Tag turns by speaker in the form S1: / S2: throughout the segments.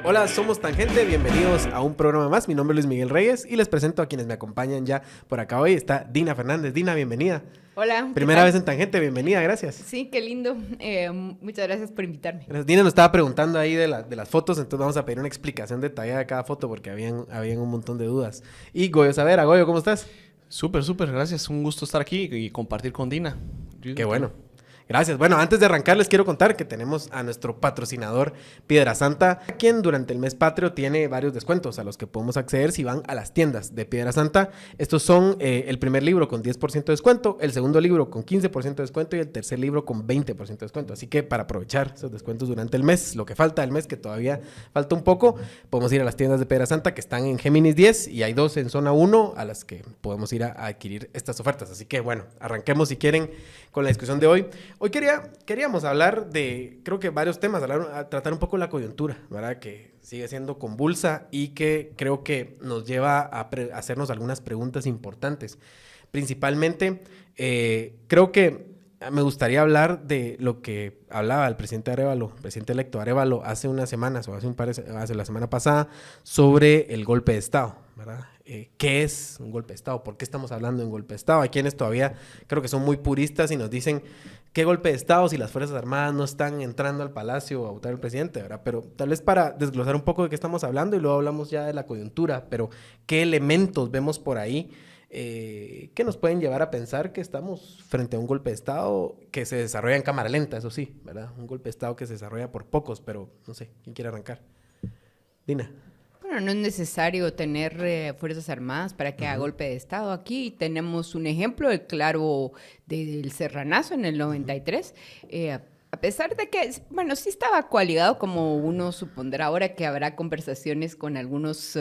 S1: Hola, somos Tangente, bienvenidos a un programa más. Mi nombre es Luis Miguel Reyes y les presento a quienes me acompañan ya por acá hoy. Está Dina Fernández. Dina, bienvenida.
S2: Hola.
S1: Primera vez en Tangente, bienvenida, gracias.
S2: Sí, qué lindo. Muchas gracias por invitarme.
S1: Gracias. Dina nos estaba preguntando ahí de las fotos, entonces vamos a pedir una explicación detallada de cada foto porque habían un montón de dudas. Y Goyo Savera, Goyo, ¿cómo estás?
S3: Súper, gracias. Un gusto estar aquí y compartir con Dina.
S1: Qué bueno. Gracias. Bueno, antes de arrancar les quiero contar que tenemos a nuestro patrocinador Piedrasanta, quien durante el mes patrio tiene varios descuentos a los que podemos acceder si van a las tiendas de Piedrasanta. Estos son el primer libro con 10% de descuento, el segundo libro con 15% de descuento y el tercer libro con 20% de descuento. Así que para aprovechar esos descuentos durante el mes, lo que falta del mes, que todavía falta un poco, podemos ir a las tiendas de Piedrasanta que están en Géminis 10 y hay 2 en zona 1 a las que podemos ir a adquirir estas ofertas. Así que bueno, arranquemos si quieren con la discusión de hoy. Hoy queríamos hablar de, creo que varios temas, tratar un poco la coyuntura, ¿verdad? Que sigue siendo convulsa y que creo que nos lleva a hacernos algunas preguntas importantes. Principalmente, creo que me gustaría hablar de lo que hablaba el presidente electo Arévalo hace unas semanas, o hace la semana pasada, sobre el golpe de Estado, ¿verdad? ¿Qué es un golpe de Estado? ¿Por qué estamos hablando de un golpe de Estado? Hay quienes todavía creo que son muy puristas y nos dicen ¿qué golpe de Estado si las Fuerzas Armadas no están entrando al Palacio a votar al presidente, ¿verdad? Pero tal vez para desglosar un poco de qué estamos hablando y luego hablamos ya de la coyuntura, pero ¿qué elementos vemos por ahí que nos pueden llevar a pensar que estamos frente a un golpe de Estado que se desarrolla en cámara lenta, eso sí, ¿verdad? Un golpe de Estado que se desarrolla por pocos, pero no sé, ¿quién quiere arrancar? Dina.
S2: Bueno, no es necesario tener Fuerzas Armadas para que haga golpe de Estado. Aquí tenemos un ejemplo claro del Serranazo en el 93. A pesar de que, bueno, sí estaba coaligado, como uno supondrá ahora que habrá conversaciones con algunos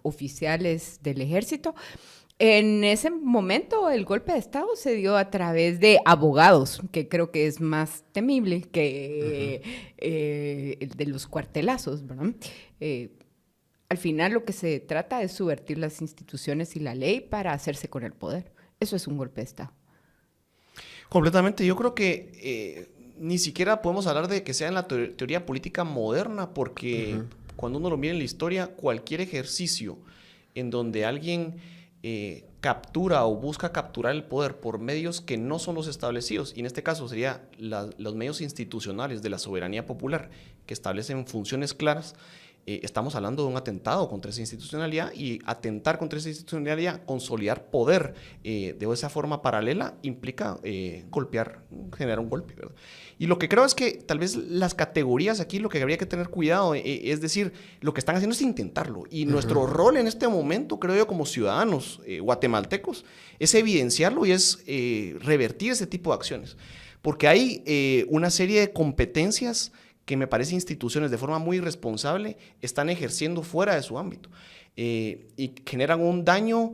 S2: oficiales del ejército. En ese momento el golpe de Estado se dio a través de abogados, que creo que es más temible que el de los cuartelazos, ¿verdad? Al final lo que se trata es subvertir las instituciones y la ley para hacerse con el poder. Eso es un golpe de Estado.
S3: Completamente. Yo creo que ni siquiera podemos hablar de que sea en la teoría política moderna, porque cuando uno lo mira en la historia, cualquier ejercicio en donde alguien captura o busca capturar el poder por medios que no son los establecidos, y en este caso serían los medios institucionales de la soberanía popular que establecen funciones claras, estamos hablando de un atentado contra esa institucionalidad, y atentar contra esa institucionalidad, consolidar poder de esa forma paralela, implica golpear, generar un golpe, ¿verdad? Y lo que creo es que tal vez las categorías aquí, lo que habría que tener cuidado, es decir, lo que están haciendo es intentarlo, y nuestro rol en este momento, creo yo, como ciudadanos guatemaltecos, es evidenciarlo y es revertir ese tipo de acciones, porque hay una serie de competencias que me parece instituciones de forma muy irresponsable están ejerciendo fuera de su ámbito y generan un daño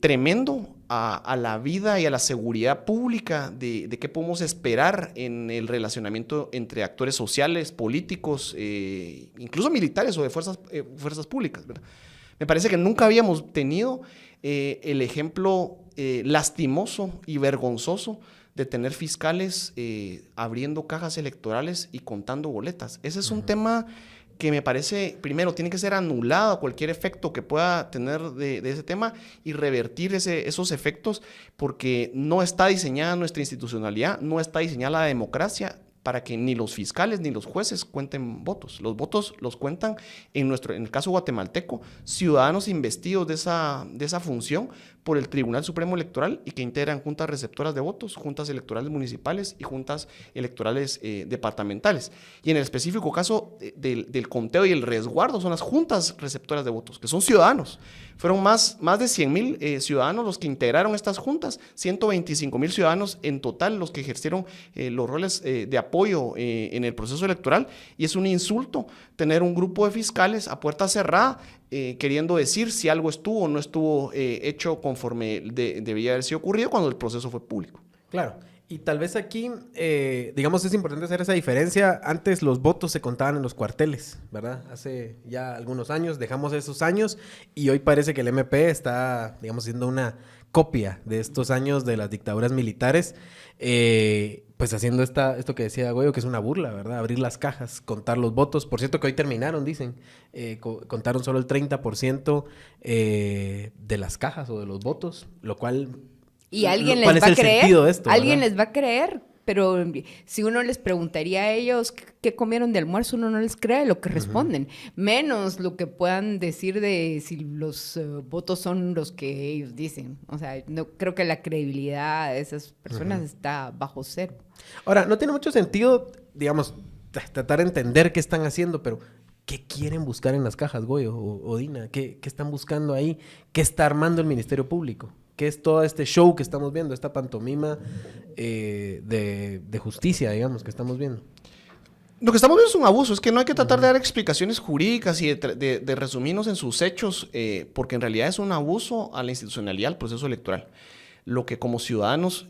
S3: tremendo a la vida y a la seguridad pública de qué podemos esperar en el relacionamiento entre actores sociales, políticos, incluso militares o de fuerzas públicas, ¿verdad? Me parece que nunca habíamos tenido el ejemplo lastimoso y vergonzoso de tener fiscales abriendo cajas electorales y contando boletas. Ese es un tema que me parece, primero, tiene que ser anulado cualquier efecto que pueda tener de ese tema y revertir esos efectos, porque no está diseñada nuestra institucionalidad, no está diseñada la democracia para que ni los fiscales ni los jueces cuenten votos. Los votos los cuentan, en el caso guatemalteco, ciudadanos investidos de esa función por el Tribunal Supremo Electoral y que integran juntas receptoras de votos, juntas electorales municipales y juntas electorales departamentales. Y en el específico caso del conteo y el resguardo son las juntas receptoras de votos, que son ciudadanos. Fueron más de 100,000 ciudadanos los que integraron estas juntas, 125,000 ciudadanos en total los que ejercieron los roles de apoyo en el proceso electoral, y es un insulto tener un grupo de fiscales a puerta cerrada queriendo decir si algo estuvo o no estuvo hecho conforme debía haber sido ocurrido cuando el proceso fue público.
S1: Claro. Y tal vez aquí, digamos, es importante hacer esa diferencia. Antes los votos se contaban en los cuarteles, ¿verdad? Hace ya algunos años, dejamos esos años y hoy parece que el MP está, digamos, haciendo una copia de estos años de las dictaduras militares, pues haciendo esto que decía Goyo, que es una burla, ¿verdad? Abrir las cajas, contar los votos. Por cierto que hoy terminaron, dicen, contaron solo el 30% de las cajas o de los votos, lo cual...
S2: Y alguien
S1: ¿cuál
S2: les
S1: es
S2: va a
S1: el
S2: creer?
S1: sentido de esto,
S2: Alguien
S1: verdad?
S2: les va a creer, pero si uno les preguntaría a ellos qué comieron de almuerzo, uno no les cree lo que responden, menos lo que puedan decir de si los votos son los que ellos dicen. O sea, no creo que la credibilidad de esas personas está bajo cero.
S1: Ahora, no tiene mucho sentido, digamos, tratar de entender qué están haciendo, pero ¿qué quieren buscar en las cajas, Goyo o Dina? ¿Qué están buscando ahí? ¿Qué está armando el Ministerio Público? ¿Qué es todo este show que estamos viendo, esta pantomima de justicia, digamos, que estamos viendo?
S3: Lo que estamos viendo es un abuso, es que no hay que tratar de dar explicaciones jurídicas y de resumirnos en sus hechos, porque en realidad es un abuso a la institucionalidad del proceso electoral. Lo que como ciudadanos,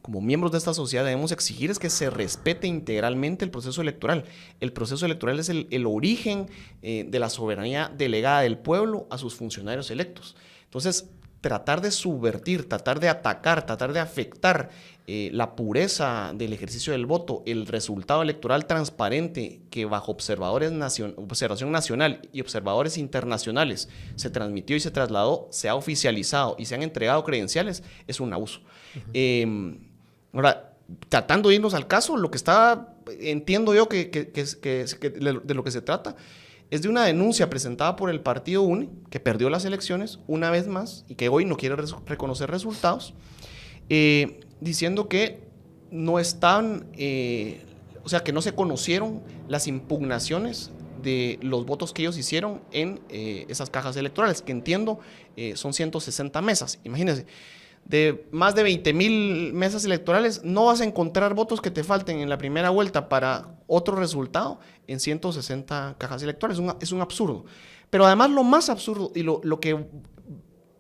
S3: como miembros de esta sociedad debemos exigir es que se respete integralmente el proceso electoral. El proceso electoral es el origen de la soberanía delegada del pueblo a sus funcionarios electos. Entonces, tratar de subvertir, tratar de atacar, tratar de afectar la pureza del ejercicio del voto, el resultado electoral transparente que bajo observación nacional y observadores internacionales se transmitió y se trasladó, se ha oficializado y se han entregado credenciales, es un abuso. Ahora, tratando de irnos al caso, lo que entiendo yo que de lo que se trata es de una denuncia presentada por el partido UNE, que perdió las elecciones una vez más y que hoy no quiere reconocer resultados, diciendo que no están, o sea, que no se conocieron las impugnaciones de los votos que ellos hicieron en esas cajas electorales, que entiendo son 160 mesas. Imagínense, de más de 20,000 mesas electorales, no vas a encontrar votos que te falten en la primera vuelta para otro resultado en 160 cajas electorales. Es un absurdo. Pero además lo más absurdo y lo que,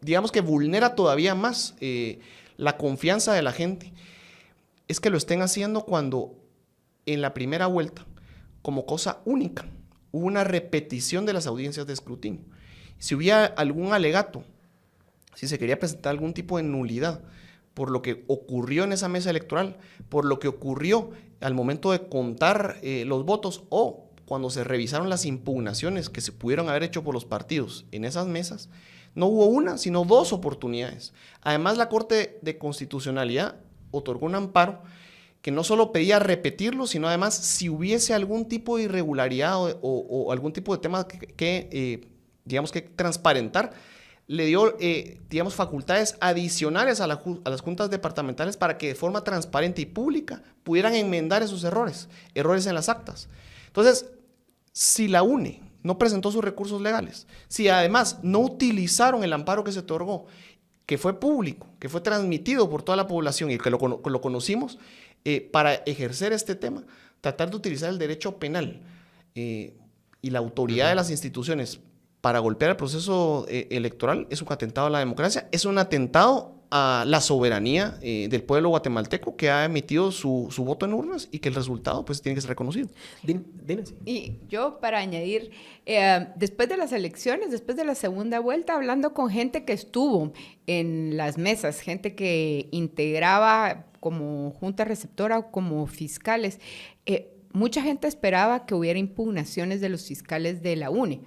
S3: digamos que vulnera todavía más la confianza de la gente, es que lo estén haciendo cuando en la primera vuelta, como cosa única, hubo una repetición de las audiencias de escrutinio. Si hubiera algún alegato, si se quería presentar algún tipo de nulidad por lo que ocurrió en esa mesa electoral, por lo que ocurrió al momento de contar los votos o cuando se revisaron las impugnaciones que se pudieron haber hecho por los partidos en esas mesas, no hubo una, sino dos oportunidades. Además, la Corte de Constitucionalidad otorgó un amparo que no solo pedía repetirlo, sino además si hubiese algún tipo de irregularidad o algún tipo de tema digamos que transparentar, le dio, digamos, facultades adicionales a las juntas departamentales para que de forma transparente y pública pudieran enmendar esos errores en las actas. Entonces, si la UNE no presentó sus recursos legales, si además no utilizaron el amparo que se otorgó, que fue público, que fue transmitido por toda la población y que lo conocimos, para ejercer este tema, tratar de utilizar el derecho penal y la autoridad de las instituciones para golpear el proceso electoral es un atentado a la democracia, es un atentado a la soberanía del pueblo guatemalteco que ha emitido su voto en urnas y que el resultado pues tiene que ser reconocido.
S1: Dina, sí.
S2: Y yo para añadir, después de las elecciones, después de la segunda vuelta, hablando con gente que estuvo en las mesas, gente que integraba como junta receptora o como fiscales, mucha gente esperaba que hubiera impugnaciones de los fiscales de la UNE.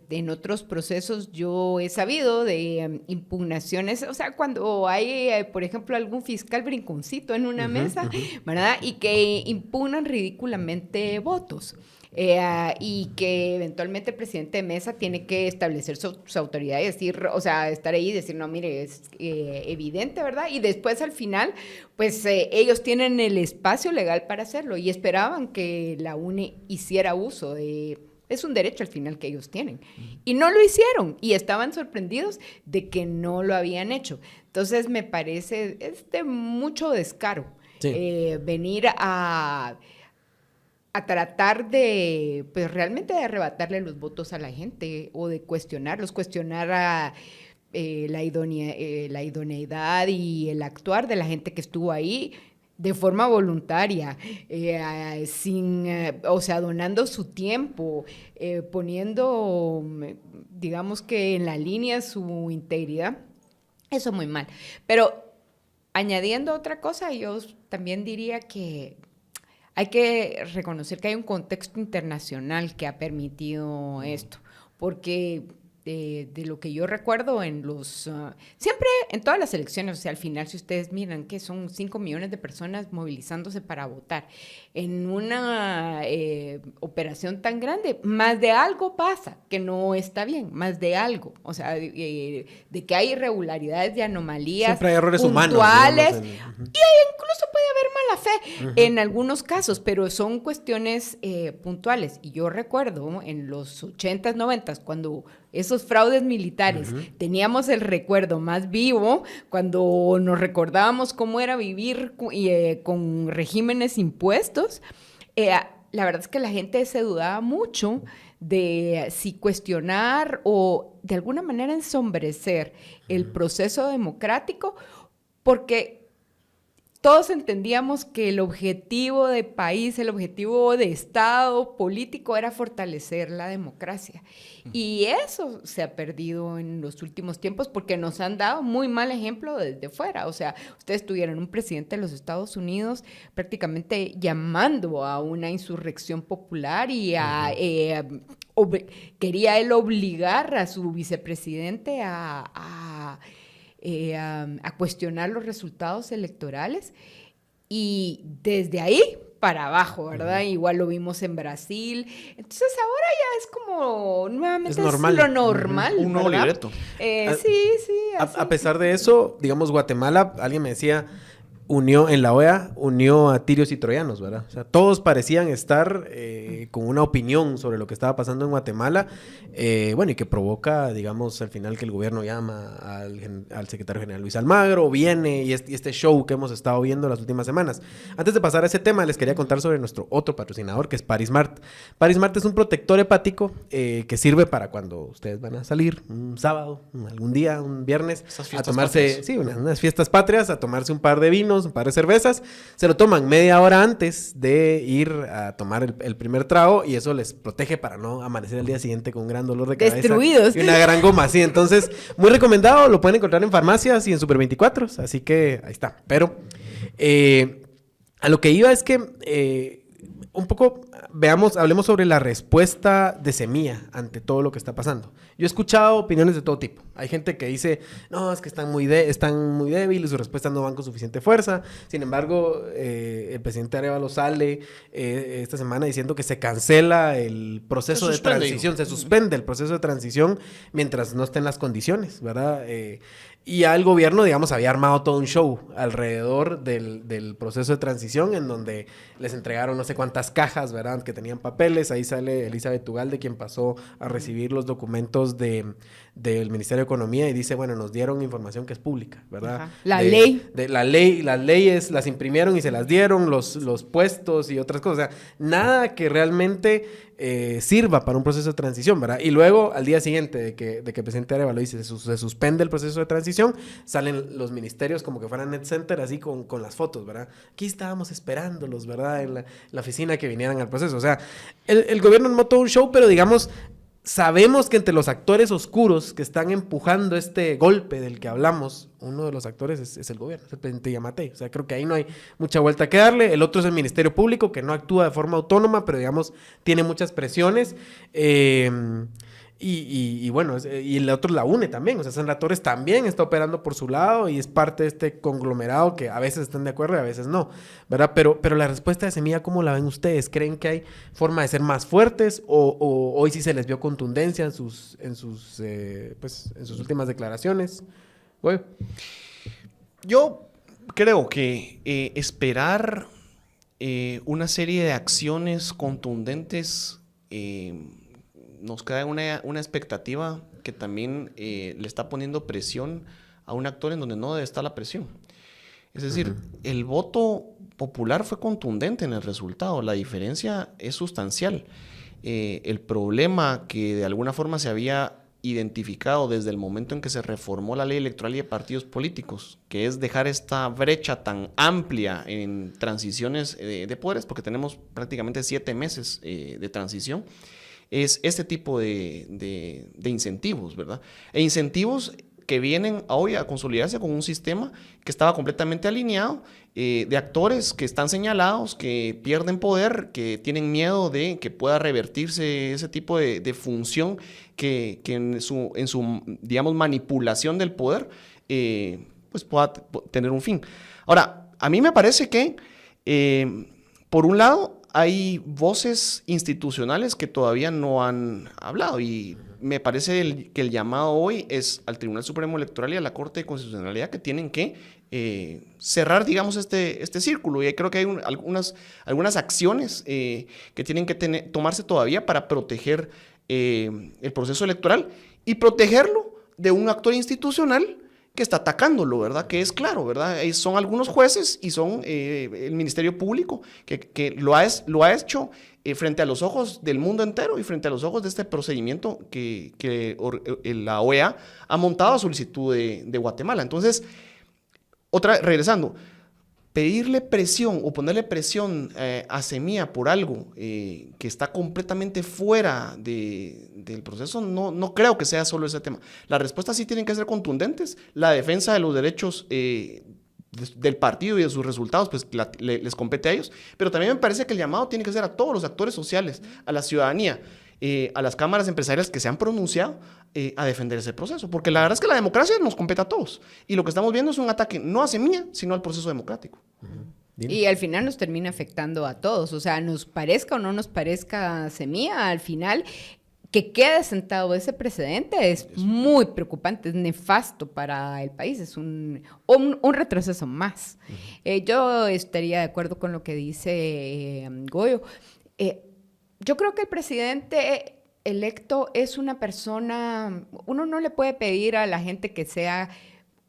S2: En otros procesos yo he sabido de impugnaciones, o sea, cuando hay, por ejemplo, algún fiscal brinconcito en una mesa, ¿verdad? Y que impugnan ridículamente votos. Y que eventualmente el presidente de mesa tiene que establecer su autoridad y decir, o sea, estar ahí y decir, no, mire, es evidente, ¿verdad? Y después al final, pues ellos tienen el espacio legal para hacerlo y esperaban que la UNE hiciera uso de... Es un derecho al final que ellos tienen. Y no lo hicieron y estaban sorprendidos de que no lo habían hecho. Entonces me parece, es de mucho descaro venir a tratar de, pues realmente de arrebatarle los votos a la gente o de cuestionarlos, cuestionar a la idoneidad y el actuar de la gente que estuvo ahí de forma voluntaria, o sea, donando su tiempo, poniendo, digamos que en la línea su integridad. Eso muy mal. Pero añadiendo otra cosa, yo también diría que hay que reconocer que hay un contexto internacional que ha permitido esto, porque de lo que yo recuerdo siempre en todas las elecciones, o sea, al final si ustedes miran que son 5 millones de personas movilizándose para votar, en una operación tan grande, más de algo pasa que no está bien, más de algo, o sea, de que hay irregularidades y anomalías
S1: siempre hay errores
S2: puntuales,
S1: humanos, digamos,
S2: incluso puede haber mala fe en algunos casos, pero son cuestiones puntuales. Y yo recuerdo en los 80s, 90s, cuando esos fraudes militares teníamos el recuerdo más vivo, cuando nos recordábamos cómo era vivir con regímenes impuestos, la verdad es que la gente se dudaba mucho de si cuestionar o de alguna manera ensombrecer el proceso democrático, porque todos entendíamos que el objetivo de país, el objetivo de Estado político era fortalecer la democracia. Y eso se ha perdido en los últimos tiempos porque nos han dado muy mal ejemplo desde fuera. O sea, ustedes tuvieron un presidente de los Estados Unidos prácticamente llamando a una insurrección popular y quería él obligar a su vicepresidente a cuestionar los resultados electorales y desde ahí para abajo, ¿verdad? Igual lo vimos en Brasil. Entonces ahora ya es como nuevamente
S1: es normal.
S2: Lo normal.
S3: Un nuevo
S2: ¿verdad?
S3: libreto.
S2: Sí.
S1: A pesar de eso, digamos, Guatemala, alguien me decía, en la OEA unió a tirios y troyanos, ¿verdad? O sea, todos parecían estar con una opinión sobre lo que estaba pasando en Guatemala, bueno, y que provoca, digamos, al final que el gobierno llama al secretario general Luis Almagro, viene, y este show que hemos estado viendo las últimas semanas. Antes de pasar a ese tema, les quería contar sobre nuestro otro patrocinador, que es Parismart. Parismart es un protector hepático que sirve para cuando ustedes van a salir un sábado, algún día, un viernes, a tomarse, unas fiestas patrias, a tomarse un par de vinos, un par de cervezas, se lo toman media hora antes de ir a tomar el primer trago y eso les protege para no amanecer al día siguiente con un gran dolor de cabeza.
S2: Destruidos.
S1: Y una gran goma, sí. Entonces, muy recomendado, lo pueden encontrar en farmacias y en Super 24, así que ahí está. Pero a lo que iba es que un poco hablemos sobre la respuesta de Semilla ante todo lo que está pasando. Yo he escuchado opiniones de todo tipo. Hay gente que dice, no, es que están muy débiles, sus respuestas no van con suficiente fuerza. Sin embargo, el presidente Arévalo sale esta semana diciendo que se cancela el proceso de transición, se suspende el proceso de transición mientras no estén las condiciones, ¿verdad? Y ya el gobierno, digamos, había armado todo un show alrededor del proceso de transición en donde les entregaron no sé cuántas cajas, ¿verdad? Que tenían papeles. Ahí sale Elizabeth Ugalde, quien pasó a recibir los documentos del Ministerio de Economía y dice, bueno, nos dieron información que es pública, ¿verdad?
S2: La ley.
S1: Las leyes las imprimieron y se las dieron, los puestos y otras cosas. O sea, nada que realmente sirva para un proceso de transición, ¿verdad? Y luego, al día siguiente de que el presidente Arévalo dice se suspende el proceso de transición, salen los ministerios como que fueran Net Center, así con las fotos, ¿verdad? Aquí estábamos esperándolos, ¿verdad? En la oficina que vinieran al proceso. O sea, el gobierno armó todo un show, pero digamos, sabemos que entre los actores oscuros que están empujando este golpe del que hablamos, uno de los actores es el gobierno, es el presidente Yamatei. O sea, creo que ahí no hay mucha vuelta que darle. El otro es el Ministerio Público, que no actúa de forma autónoma, pero digamos, tiene muchas presiones. Y bueno, y el otro es la UNE también. O sea, Sandra Torres también está operando por su lado y es parte de este conglomerado que a veces están de acuerdo y a veces no, ¿verdad? Pero la respuesta de Semilla, ¿cómo la ven ustedes? ¿Creen que hay forma de ser más fuertes o hoy sí se les vio contundencia en sus últimas declaraciones? Güey.
S3: Yo creo que esperar una serie de acciones contundentes nos queda una expectativa que también le está poniendo presión a un actor en donde no debe estar la presión. Es decir, el voto popular fue contundente en el resultado, la diferencia es sustancial. El problema que de alguna forma se había identificado desde el momento en que se reformó la ley electoral y de partidos políticos, que es dejar esta brecha tan amplia en transiciones de poderes, porque tenemos prácticamente 7 meses de transición, es este tipo de incentivos, ¿verdad? E incentivos que vienen hoy a consolidarse con un sistema que estaba completamente alineado, de actores que están señalados, que pierden poder, que tienen miedo de que pueda revertirse ese tipo de función que en su, digamos, manipulación del poder, pues pueda tener un fin. Ahora, a mí me parece que, por un lado, hay voces institucionales que todavía no han hablado y me parece que el llamado hoy es al Tribunal Supremo Electoral y a la Corte de Constitucionalidad que tienen que cerrar, digamos, este círculo. Y creo que hay algunas acciones que tienen que tomarse todavía para proteger el proceso electoral y protegerlo de un actor institucional que está atacándolo, ¿verdad? Que es claro, ¿verdad? Son algunos jueces y son el Ministerio Público que lo ha hecho frente a los ojos del mundo entero y frente a los ojos de este procedimiento que la OEA ha montado a solicitud de Guatemala. Entonces, regresando, pedirle presión o ponerle presión a Semilla por algo que está completamente fuera del proceso, no creo que sea solo ese tema. Las respuestas sí tienen que ser contundentes. La defensa de los derechos del partido y de sus resultados, pues les compete a ellos. Pero también me parece que el llamado tiene que ser a todos los actores sociales, a la ciudadanía, a las cámaras empresariales que se han pronunciado a defender ese proceso. Porque la verdad es que la democracia nos compete a todos. Y lo que estamos viendo es un ataque no a Semilla, sino al proceso democrático.
S2: Y al final nos termina afectando a todos. O sea, nos parezca o no nos parezca Semilla, al final que quede sentado ese precedente es muy preocupante, es nefasto para el país, es un retroceso más. Yo estaría de acuerdo con lo que dice Goyo. Yo creo que el presidente electo es una persona, uno no le puede pedir a la gente que sea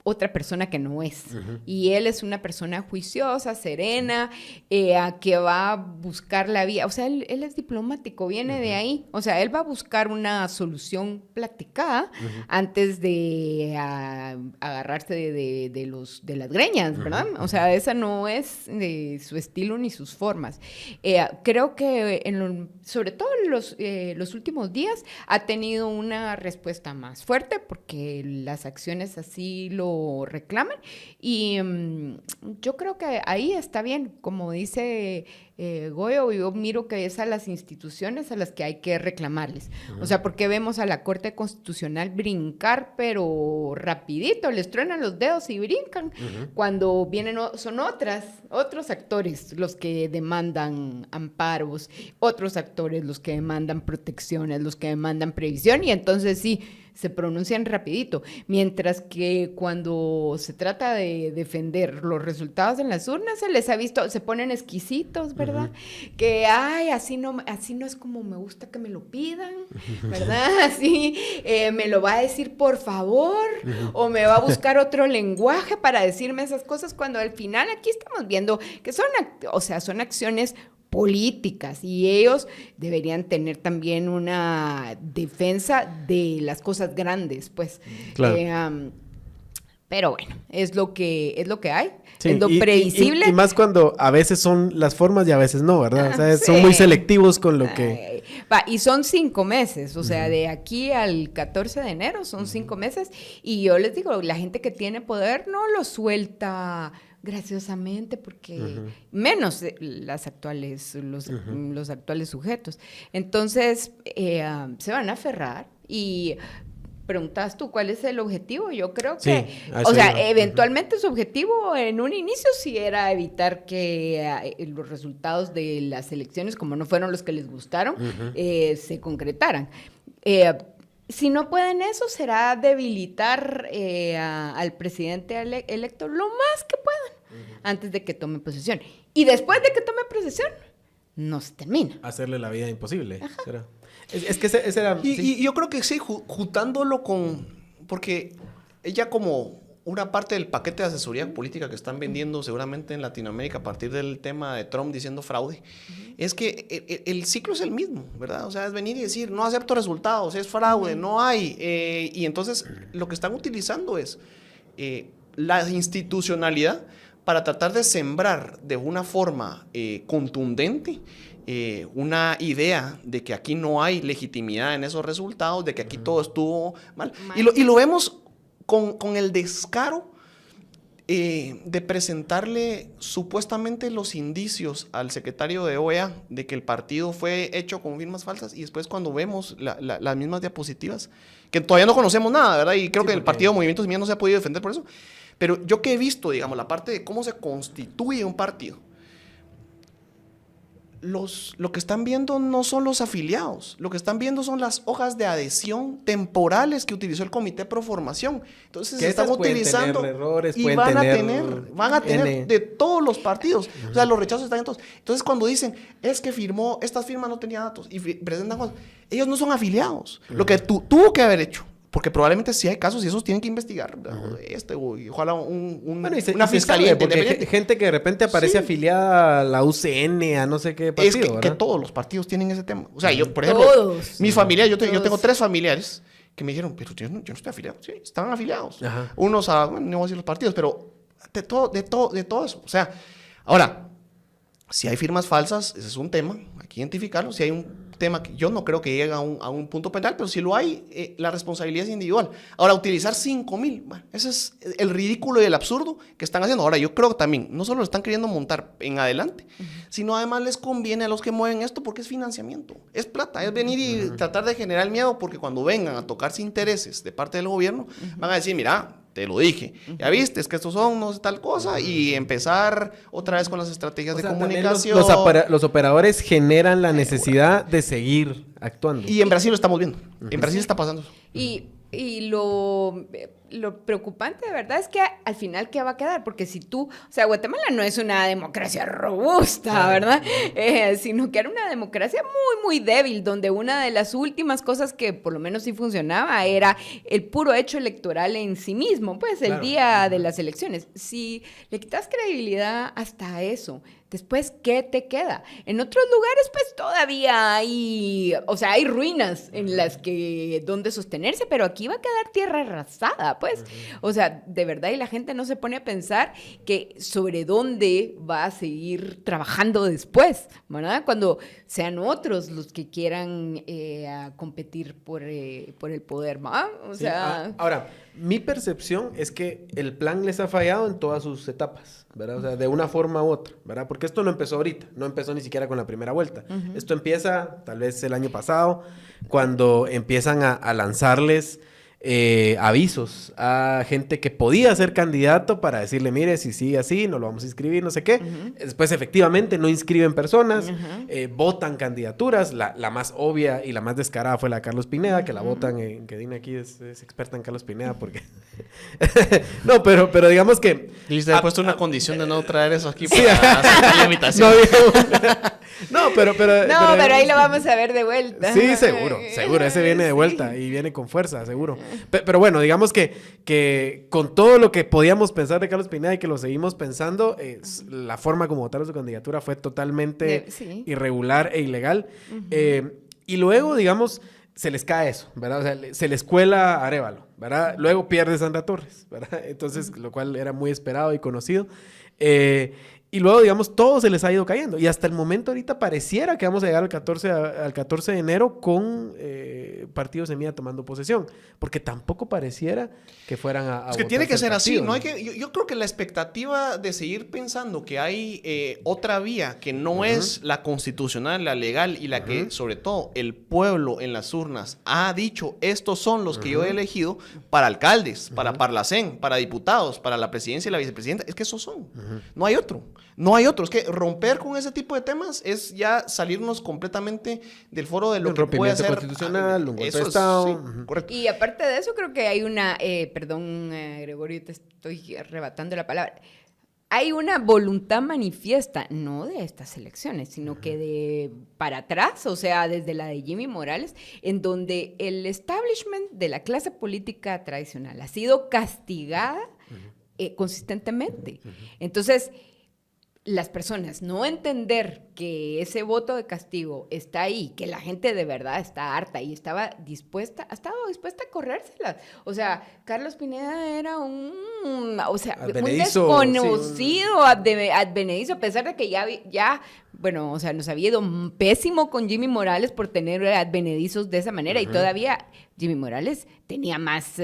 S2: otra persona que no es. Y él es una persona juiciosa, serena, que va a buscar la vía. O sea, él es diplomático, viene de ahí. O sea, él va a buscar una solución platicada antes de agarrarse de las greñas, ¿verdad? O sea, esa no es su estilo ni sus formas. Creo que sobre todo en los últimos días ha tenido una respuesta más fuerte porque las acciones así lo reclaman y yo creo que ahí está bien, como dice Goyo, yo miro que es a las instituciones a las que hay que reclamarles. O sea, porque vemos a la Corte Constitucional brincar, pero rapidito, les truenan los dedos y brincan, cuando vienen, son otros actores los que demandan amparos, otros actores los que demandan protecciones, los que demandan previsión, y entonces sí, se pronuncian rapidito, mientras que cuando se trata de defender los resultados en las urnas, se les ha visto, se ponen exquisitos, ¿verdad? Que, ay, así no es como me gusta que me lo pidan, ¿verdad? Así me lo va a decir por favor, o me va a buscar otro lenguaje para decirme esas cosas, cuando al final aquí estamos viendo que son acciones políticas y ellos deberían tener también una defensa de las cosas grandes, pues. Claro. Pero bueno, es lo que hay, sí, es lo previsible.
S1: Y más cuando a veces son las formas y a veces no, ¿verdad? O sea, sí, son muy selectivos con lo que...
S2: Y son 5 meses, o sea, de aquí al 14 de enero son 5 meses, y yo les digo, la gente que tiene poder no lo suelta graciosamente, porque menos los actuales sujetos. Entonces, se van a aferrar y... Preguntas tú, ¿cuál es el objetivo? Yo creo que, eventualmente su objetivo en un inicio sí era evitar que los resultados de las elecciones, como no fueron los que les gustaron, se concretaran. Si no pueden eso, será debilitar al presidente electo lo más que puedan antes de que tome posesión. Y después de que tome posesión, no se termina.
S1: Hacerle la vida imposible. ¿Será? Es que ese era...
S3: Y yo creo que sí, juntándolo con... Porque ella como una parte del paquete de asesoría política que están vendiendo seguramente en Latinoamérica a partir del tema de Trump diciendo fraude, es que el ciclo es el mismo, ¿verdad? O sea, es venir y decir, no acepto resultados, es fraude, no hay. Y entonces lo que están utilizando es la institucionalidad para tratar de sembrar de una forma contundente una idea de que aquí no hay legitimidad en esos resultados, de que aquí todo estuvo mal. Y lo vemos con el descaro de presentarle supuestamente los indicios al secretario de OEA de que el partido fue hecho con firmas falsas, y después cuando vemos las mismas diapositivas, que todavía no conocemos nada, ¿verdad? Y creo que el partido Movimiento Semilla no se ha podido defender por eso. Pero yo que he visto, digamos, la parte de cómo se constituye un partido, lo que están viendo no son los afiliados, lo que están viendo son las hojas de adhesión temporales que utilizó el Comité Pro Formación. Entonces se están utilizando
S1: tener errores,
S3: y van a tener de todos los partidos. O sea, los rechazos están en todos. Entonces cuando dicen, es que firmó, esta firma no tenía datos y presentan cosas, ellos no son afiliados. Lo que tuvo que haber hecho, porque probablemente sí hay casos y esos tienen que investigar. Ojalá una fiscalía
S1: independiente. Gente que de repente aparece afiliada a la UCN, a no sé qué partido.
S3: Es que todos los partidos tienen ese tema. O sea, yo, por ejemplo, mi familia, yo tengo 3 familiares que me dijeron, pero yo no estoy afiliado. Sí, estaban afiliados. Ajá. Unos a, bueno, no voy a decir los partidos, pero de todo eso. O sea, ahora, si hay firmas falsas, ese es un tema, hay que identificarlo. Si hay un tema que yo no creo que llegue a un punto penal, pero si lo hay, la responsabilidad es individual. Ahora, utilizar 5,000, bueno, ese es el ridículo y el absurdo que están haciendo. Ahora, yo creo que también, no solo lo están queriendo montar en adelante, sino además les conviene a los que mueven esto porque es financiamiento, es plata, es venir y tratar de generar miedo, porque cuando vengan a tocarse intereses de parte del gobierno, van a decir, mira, te lo dije, ya viste, es que estos son no sé, tal cosa, y empezar otra vez con las estrategias de comunicación.
S1: Los operadores generan la necesidad de seguir actuando.
S3: Y en Brasil lo estamos viendo. En Brasil está pasando eso.
S2: Y lo preocupante de verdad es que al final, ¿qué va a quedar? Porque si tú, o sea, Guatemala no es una democracia robusta, ¿verdad? Sino que era una democracia muy, muy débil, donde una de las últimas cosas que por lo menos sí funcionaba era el puro hecho electoral en sí mismo, pues el día de las elecciones. Si le quitas credibilidad hasta eso, después, ¿qué te queda? En otros lugares, pues todavía hay, o sea, hay ruinas en las que, donde sostenerse, pero aquí va a quedar tierra arrasada, pues. O sea, de verdad, y la gente no se pone a pensar que sobre dónde va a seguir trabajando después, ¿verdad? Cuando sean otros los que quieran a competir por el poder, ¿verdad? O sea...
S1: Ahora, mi percepción es que el plan les ha fallado en todas sus etapas, ¿verdad? O sea, de una forma u otra, ¿verdad? Porque esto no empezó ahorita, no empezó ni siquiera con la primera vuelta. Esto empieza tal vez el año pasado, cuando empiezan a lanzarles avisos a gente que podía ser candidato para decirle, mire, si sigue así, no lo vamos a inscribir, no sé qué. Después, efectivamente, no inscriben personas, votan candidaturas. La más obvia y la más descarada fue la de Carlos Pineda, que la votan, que Dina aquí es experta en Carlos Pineda, porque... no, pero digamos que...
S3: Y se ha puesto una condición de no traer eso aquí para hacer la invitación.
S2: Pero ahí lo vamos a ver de vuelta.
S1: Sí, seguro, ese viene de vuelta y viene con fuerza, seguro. Pero bueno, digamos que con todo lo que podíamos pensar de Carlos Pineda y que lo seguimos pensando, la forma como votaron su candidatura fue totalmente irregular e ilegal. Y luego, digamos, se les cae eso, ¿verdad? O sea, se les cuela Arévalo, ¿verdad? Luego pierde Sandra Torres, ¿verdad? Entonces, lo cual era muy esperado y conocido. Y luego, digamos, todo se les ha ido cayendo. Y hasta el momento ahorita pareciera que vamos a llegar al 14 de enero con Partido Semilla tomando posesión. Porque tampoco pareciera que fueran a
S3: es que tiene que ser así, ¿no? Yo creo que la expectativa de seguir pensando que hay otra vía que no es la constitucional, la legal y la que, sobre todo, el pueblo en las urnas ha dicho, estos son los que yo he elegido para alcaldes, para Parlacén, para diputados, para la presidencia y la vicepresidenta. Es que esos son. No hay otro. No hay otro. Es que romper con ese tipo de temas es ya salirnos completamente del foro de lo que puede ser
S1: constitucional, un golpe de Estado.
S3: Sí, correcto.
S2: Y aparte de eso, creo que hay una... perdón, Gregorio, te estoy arrebatando la palabra. Hay una voluntad manifiesta, no de estas elecciones, sino que de para atrás, o sea, desde la de Jimmy Morales, en donde el establishment de la clase política tradicional ha sido castigada consistentemente. Entonces... las personas no entender que ese voto de castigo está ahí, que la gente de verdad está harta y ha estado dispuesta a corrérselas. O sea, Carlos Pineda era un desconocido advenedizo, a pesar de que ya bueno, o sea, nos había ido pésimo con Jimmy Morales por tener advenedizos de esa manera y todavía Jimmy Morales tenía más,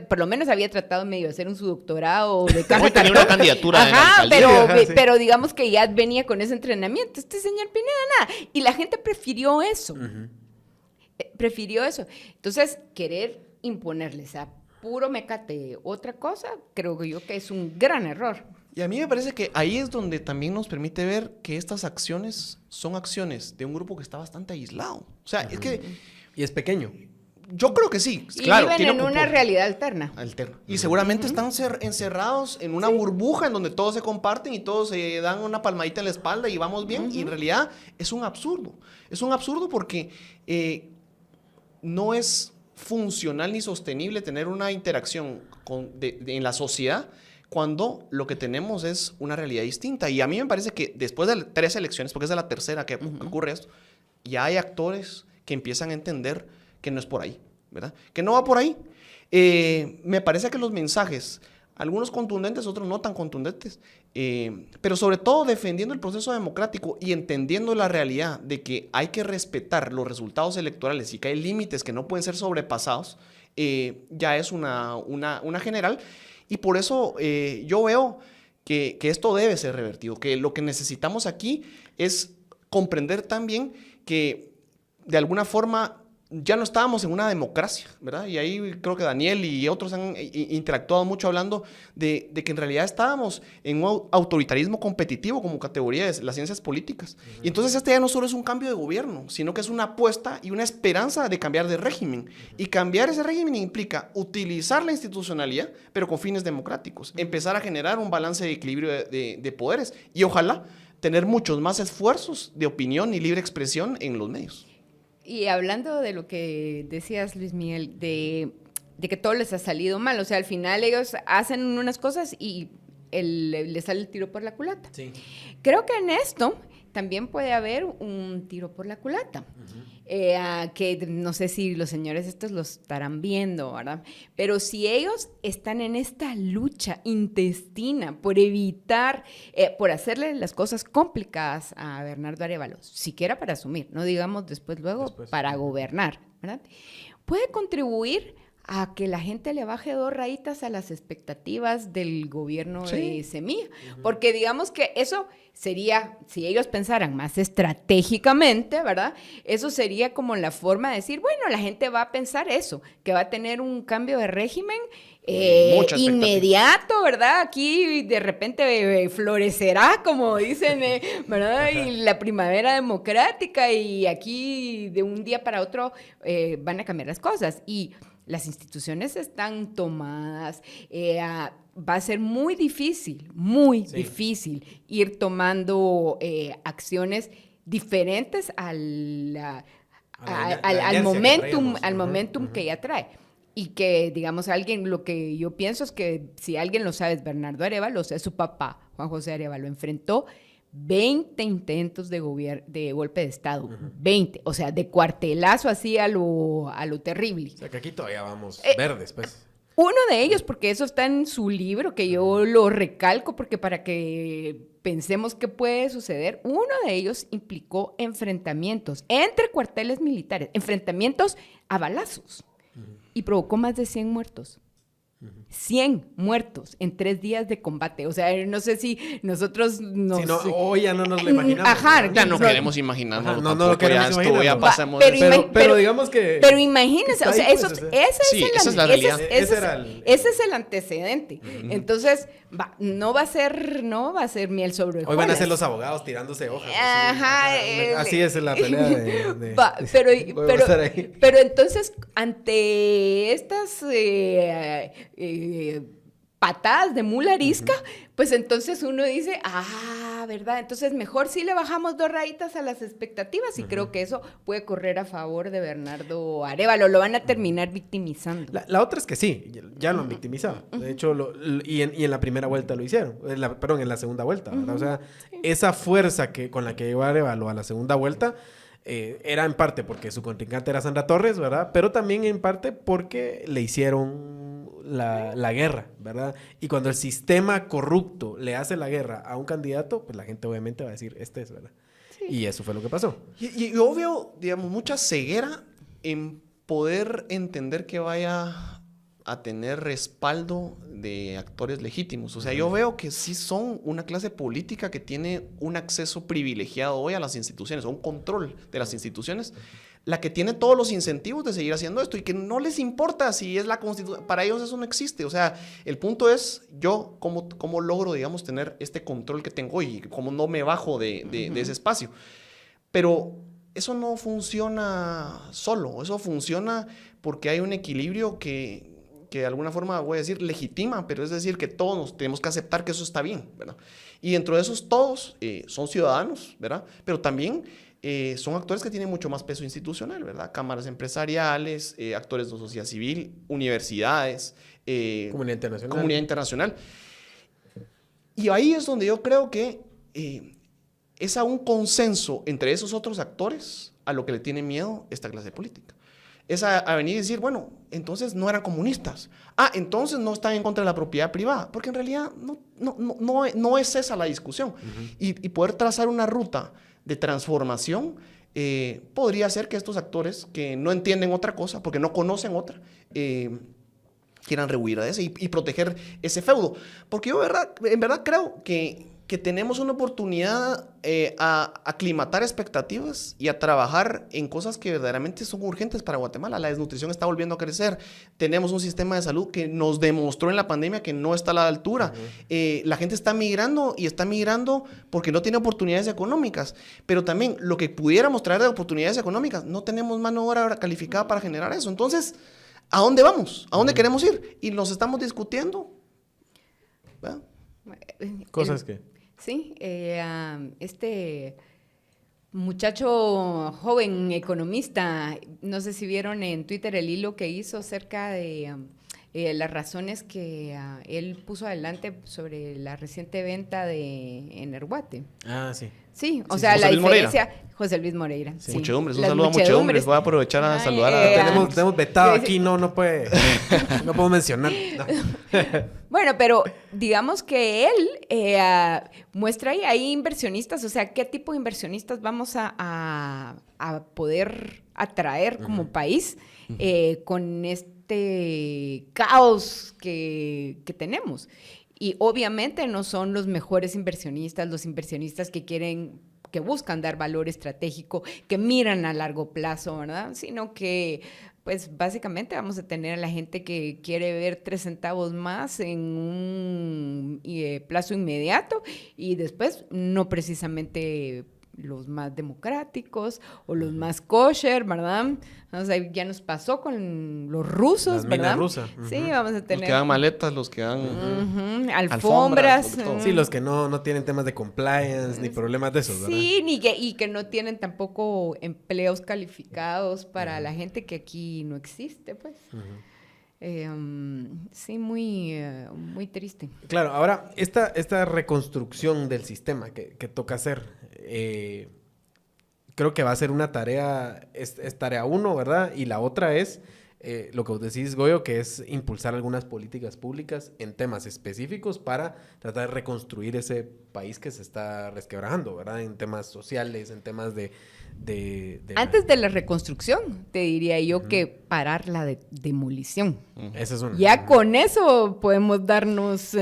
S2: por lo menos había tratado medio de hacer su doctorado de
S3: Hoy tenía una candidatura en la alcaldía.
S2: pero digamos que ya venía con ese entrenamiento. Este señor Pineda, nada. Y la gente prefirió eso. Prefirió eso. Entonces, querer imponerles a puro mecate otra cosa, creo yo que es un gran error.
S3: Y a mí me parece que ahí es donde también nos permite ver que estas acciones son acciones de un grupo que está bastante aislado. O sea, es que...
S1: Y es pequeño.
S3: Yo creo que sí.
S2: Y
S3: Claro,
S2: viven en una realidad alterna.
S3: Y seguramente están encerrados en una burbuja en donde todos se comparten y todos se dan una palmadita en la espalda y vamos bien. Y en realidad es un absurdo. Es un absurdo porque no es funcional ni sostenible tener una interacción en la sociedad cuando lo que tenemos es una realidad distinta. Y a mí me parece que después de 3 elecciones, porque es de la tercera que ocurre esto, ya hay actores que empiezan a entender que no es por ahí, ¿verdad? Que no va por ahí. Me parece que los mensajes, algunos contundentes, otros no tan contundentes, pero sobre todo defendiendo el proceso democrático y entendiendo la realidad de que hay que respetar los resultados electorales y que hay límites que no pueden ser sobrepasados, ya es una general. Y por eso yo veo que esto debe ser revertido, que lo que necesitamos aquí es comprender también que de alguna forma ya no estábamos en una democracia, ¿verdad? Y ahí creo que Daniel y otros han interactuado mucho hablando de que en realidad estábamos en un autoritarismo competitivo como categoría de las ciencias políticas. Y entonces este ya no solo es un cambio de gobierno, sino que es una apuesta y una esperanza de cambiar de régimen. Y cambiar ese régimen implica utilizar la institucionalidad, pero con fines democráticos. Empezar a generar un balance de equilibrio de poderes y ojalá tener muchos más esfuerzos de opinión y libre expresión en los medios.
S2: Y hablando de lo que decías, Luis Miguel, de que todo les ha salido mal, o sea, al final ellos hacen unas cosas y les sale el tiro por la culata.
S1: Sí.
S2: Creo que en esto también puede haber un tiro por la culata, que no sé si los señores estos lo estarán viendo, ¿verdad? Pero si ellos están en esta lucha intestina por evitar, por hacerle las cosas complicadas a Bernardo Arévalo, siquiera para asumir, no digamos después para gobernar, ¿verdad? Puede contribuir a que la gente le baje 2 rayitas a las expectativas del gobierno de Semilla. Porque digamos que eso sería, si ellos pensaran más estratégicamente, ¿verdad? Eso sería como la forma de decir, bueno, la gente va a pensar eso, que va a tener un cambio de régimen inmediato, ¿verdad? Aquí de repente florecerá, como dicen, ¿verdad? Y la primavera democrática y aquí de un día para otro van a cambiar las cosas. Y las instituciones están tomadas, va a ser muy difícil ir tomando acciones diferentes al momentum que ya trae. Y que, digamos, lo que yo pienso es que si alguien lo sabe es Bernardo Arévalo, o sea, su papá, Juan José Arévalo, enfrentó 20 intentos de golpe de Estado, 20, o sea, de cuartelazo así a lo terrible.
S1: O sea, que aquí todavía vamos verdes, pues.
S2: Uno de ellos, porque eso está en su libro, que yo lo recalco, porque para que pensemos qué puede suceder, uno de ellos implicó enfrentamientos entre cuarteles militares, enfrentamientos a balazos, y provocó más de 100 muertos. 100 muertos en 3 días de combate. O sea, no sé si nosotros
S1: hoy ya no nos lo imaginamos.
S2: Ajá,
S3: ya no queremos imaginarnos.
S1: No lo queremos imaginar.
S3: Ya pasamos.
S1: Pero digamos que...
S2: Pero imagínense, o sea,
S3: esa es la realidad.
S2: Ese es el antecedente. Entonces, no va a ser miel sobre hojuelas.
S1: Hoy van a ser los abogados tirándose hojas.
S2: Ajá.
S1: Así es la pelea de...
S2: Pero entonces, ante estas... patadas de mula arisca, pues entonces uno dice, ¿verdad? Entonces mejor si le bajamos 2 rayitas a las expectativas y creo que eso puede correr a favor de Bernardo Arévalo, lo van a terminar victimizando.
S1: La otra es que sí, ya lo han victimizado. De hecho, y en la primera vuelta lo hicieron, en la segunda vuelta, ¿verdad? O sea, esa fuerza con la que llegó Arévalo a la segunda vuelta era en parte porque su contrincante era Sandra Torres, ¿verdad? Pero también en parte porque le hicieron la guerra, ¿verdad? Y cuando el sistema corrupto le hace la guerra a un candidato, pues la gente obviamente va a decir, este es, ¿verdad? Sí. Y eso fue lo que pasó.
S3: Y yo veo, digamos, mucha ceguera en poder entender que vaya a tener respaldo de actores legítimos. O sea, yo veo que sí son una clase política que tiene un acceso privilegiado hoy a las instituciones, o un control de las instituciones, la que tiene todos los incentivos de seguir haciendo esto y que no les importa si es la Constitución. Para ellos eso no existe. O sea, el punto es yo cómo logro, digamos, tener este control que tengo y cómo no me bajo de ese espacio. Pero eso no funciona solo. Eso funciona porque hay un equilibrio que de alguna forma, voy a decir, legitima, pero es decir, que todos nos tenemos que aceptar que eso está bien, ¿verdad? Y dentro de esos todos son ciudadanos, ¿verdad? Pero también son actores que tienen mucho más peso institucional, ¿verdad? Cámaras empresariales, actores de la sociedad civil, universidades, comunidad internacional. Y ahí es donde yo creo que es a un consenso entre esos otros actores a lo que le tiene miedo esta clase política. Es a venir y decir, bueno, entonces no eran comunistas. Entonces no están en contra de la propiedad privada. Porque en realidad no es esa la discusión. Y poder trazar una ruta de transformación podría ser que estos actores que no entienden otra cosa, porque no conocen otra, quieran rehuir de ese y proteger ese feudo. Porque yo en verdad creo que tenemos una oportunidad a aclimatar expectativas y a trabajar en cosas que verdaderamente son urgentes para Guatemala. La desnutrición está volviendo a crecer. Tenemos un sistema de salud que nos demostró en la pandemia que no está a la altura. La gente está migrando y está migrando porque no tiene oportunidades económicas. Pero también lo que pudiéramos traer de oportunidades económicas, no tenemos mano de obra calificada para generar eso. Entonces, ¿a dónde vamos? ¿A dónde queremos ir? Y nos estamos discutiendo. ¿Verdad?
S1: Cosas que...
S2: Sí, este muchacho joven economista, no sé si vieron en Twitter el hilo que hizo acerca de las razones que él puso adelante sobre la reciente venta de Energuate.
S1: Sí.
S2: Sí, o sea, la diferencia... José Luis Moreira.
S3: Sí. Muchedumbres, un saludo a Muchedumbres. Voy a aprovechar a saludar a...
S1: Tenemos vetado aquí, no puede... No puedo mencionar. No.
S2: Bueno, pero digamos que él muestra ahí inversionistas, o sea, ¿qué tipo de inversionistas vamos a poder atraer como país con este caos que tenemos? Y obviamente no son los mejores inversionistas, los inversionistas que buscan dar valor estratégico, que miran a largo plazo, ¿verdad? Sino que, pues, básicamente vamos a tener a la gente que quiere ver 3 centavos más en un plazo inmediato y después no precisamente los más democráticos o los más kosher, ¿verdad? O sea, ya nos pasó con los rusos, ¿verdad?
S1: Rusa.
S2: Sí, vamos a tener...
S3: Los que dan maletas, los que dan...
S2: alfombras.
S1: Sí, los que no tienen temas de compliance ni problemas de esos, ¿verdad?
S2: Sí, y que no tienen tampoco empleos calificados para la gente que aquí no existe, pues. Sí, muy triste.
S1: Claro, ahora, esta reconstrucción del sistema que toca hacer, creo que va a ser una tarea, es tarea 1, ¿verdad? Y la otra es, lo que vos decís, Goyo, que es impulsar algunas políticas públicas en temas específicos para tratar de reconstruir ese país que se está resquebrajando, ¿verdad? En temas sociales, en temas de
S2: Antes de la reconstrucción, te diría yo que parar la demolición.
S1: Esa es una.
S2: Ya con eso podemos darnos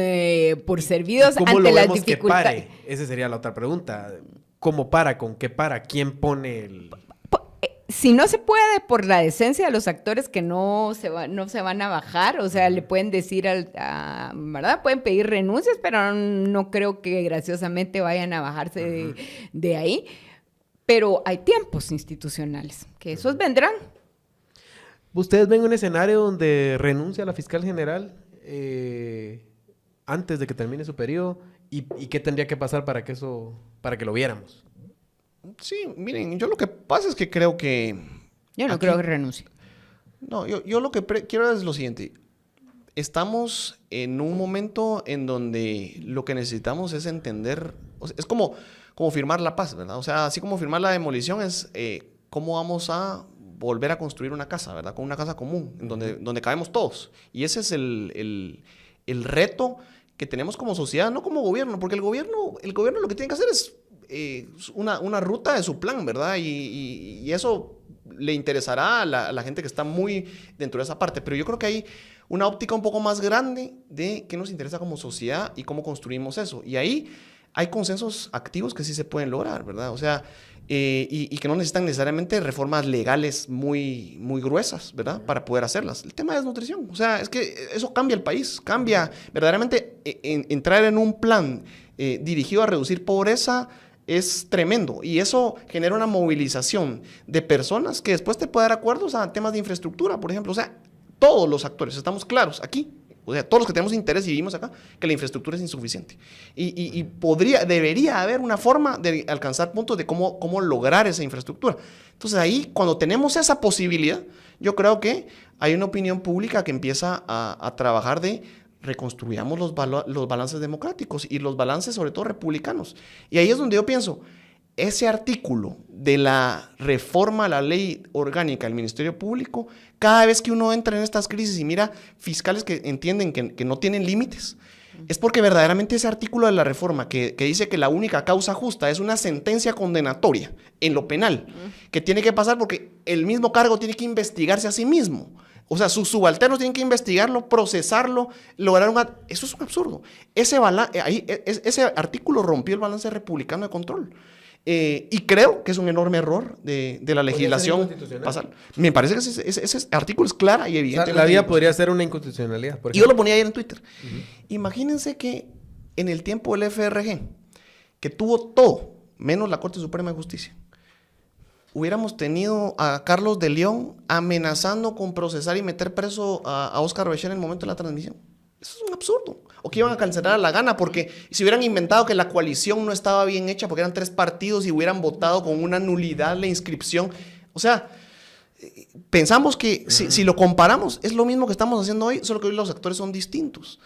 S2: por servidos ante las dificultades.
S1: Que pare? Esa sería la otra pregunta. ¿Cómo para? ¿Con qué para? ¿Quién pone el...?
S2: Si no se puede por la decencia de los actores que no se van a bajar, o sea, le pueden decir, ¿verdad? Pueden pedir renuncias, pero no creo que graciosamente vayan a bajarse de ahí. Pero hay tiempos institucionales, que esos vendrán.
S1: ¿Ustedes ven un escenario donde renuncia la fiscal general antes de que termine su periodo? ¿Y qué tendría que pasar para que lo viéramos?
S3: Sí, miren, yo lo que pasa es que creo que...
S2: Yo no creo que renuncie.
S3: No, yo lo que quiero es lo siguiente. Estamos en un momento en donde lo que necesitamos es entender... O sea, es como firmar la paz, ¿verdad? O sea, así como firmar la demolición es cómo vamos a volver a construir una casa, ¿verdad? Con una casa común, en donde cabemos todos. Y ese es el reto que tenemos como sociedad, no como gobierno, porque el gobierno lo que tiene que hacer es una ruta de su plan, ¿verdad? Y eso le interesará a la gente que está muy dentro de esa parte. Pero yo creo que hay una óptica un poco más grande de qué nos interesa como sociedad y cómo construimos eso. Y ahí hay consensos activos que sí se pueden lograr, ¿verdad? O sea, y que no necesitan necesariamente reformas legales muy, muy gruesas, ¿verdad? Para poder hacerlas. El tema de desnutrición, o sea, es que eso cambia el país, cambia verdaderamente entrar en un plan dirigido a reducir pobreza. Es tremendo y eso genera una movilización de personas que después te puede dar acuerdos a temas de infraestructura, por ejemplo. O sea, todos los actores estamos claros aquí, o sea, todos los que tenemos interés y vivimos acá, que la infraestructura es insuficiente. Y debería haber una forma de alcanzar puntos de cómo lograr esa infraestructura. Entonces ahí, cuando tenemos esa posibilidad, yo creo que hay una opinión pública que empieza a trabajar de reconstruyamos los balances democráticos y los balances sobre todo republicanos. Y ahí es donde yo pienso, ese artículo de la reforma a la ley orgánica del Ministerio Público, cada vez que uno entra en estas crisis y mira fiscales que entienden que no tienen límites, es porque verdaderamente ese artículo de la reforma que dice que la única causa justa es una sentencia condenatoria en lo penal, que tiene que pasar porque el mismo cargo tiene que investigarse a sí mismo. O sea, sus subalternos tienen que investigarlo, procesarlo, lograr Eso es un absurdo. Ese artículo rompió el balance republicano de control. Y creo que es un enorme error de la legislación pasar. Me parece que ese artículo es clara y evidente.
S1: O sea, la vía podría ser una inconstitucionalidad.
S3: Y yo lo ponía ayer en Twitter. Imagínense que en el tiempo del FRG, que tuvo todo, menos la Corte Suprema de Justicia, hubiéramos tenido a Carlos de León amenazando con procesar y meter preso a Óscar Becher en el momento de la transmisión. Eso es un absurdo. O que iban a cancelar a la gana porque si hubieran inventado que la coalición no estaba bien hecha porque eran 3 partidos y hubieran votado con una nulidad la inscripción. O sea, pensamos que si lo comparamos es lo mismo que estamos haciendo hoy, solo que hoy los actores son distintos.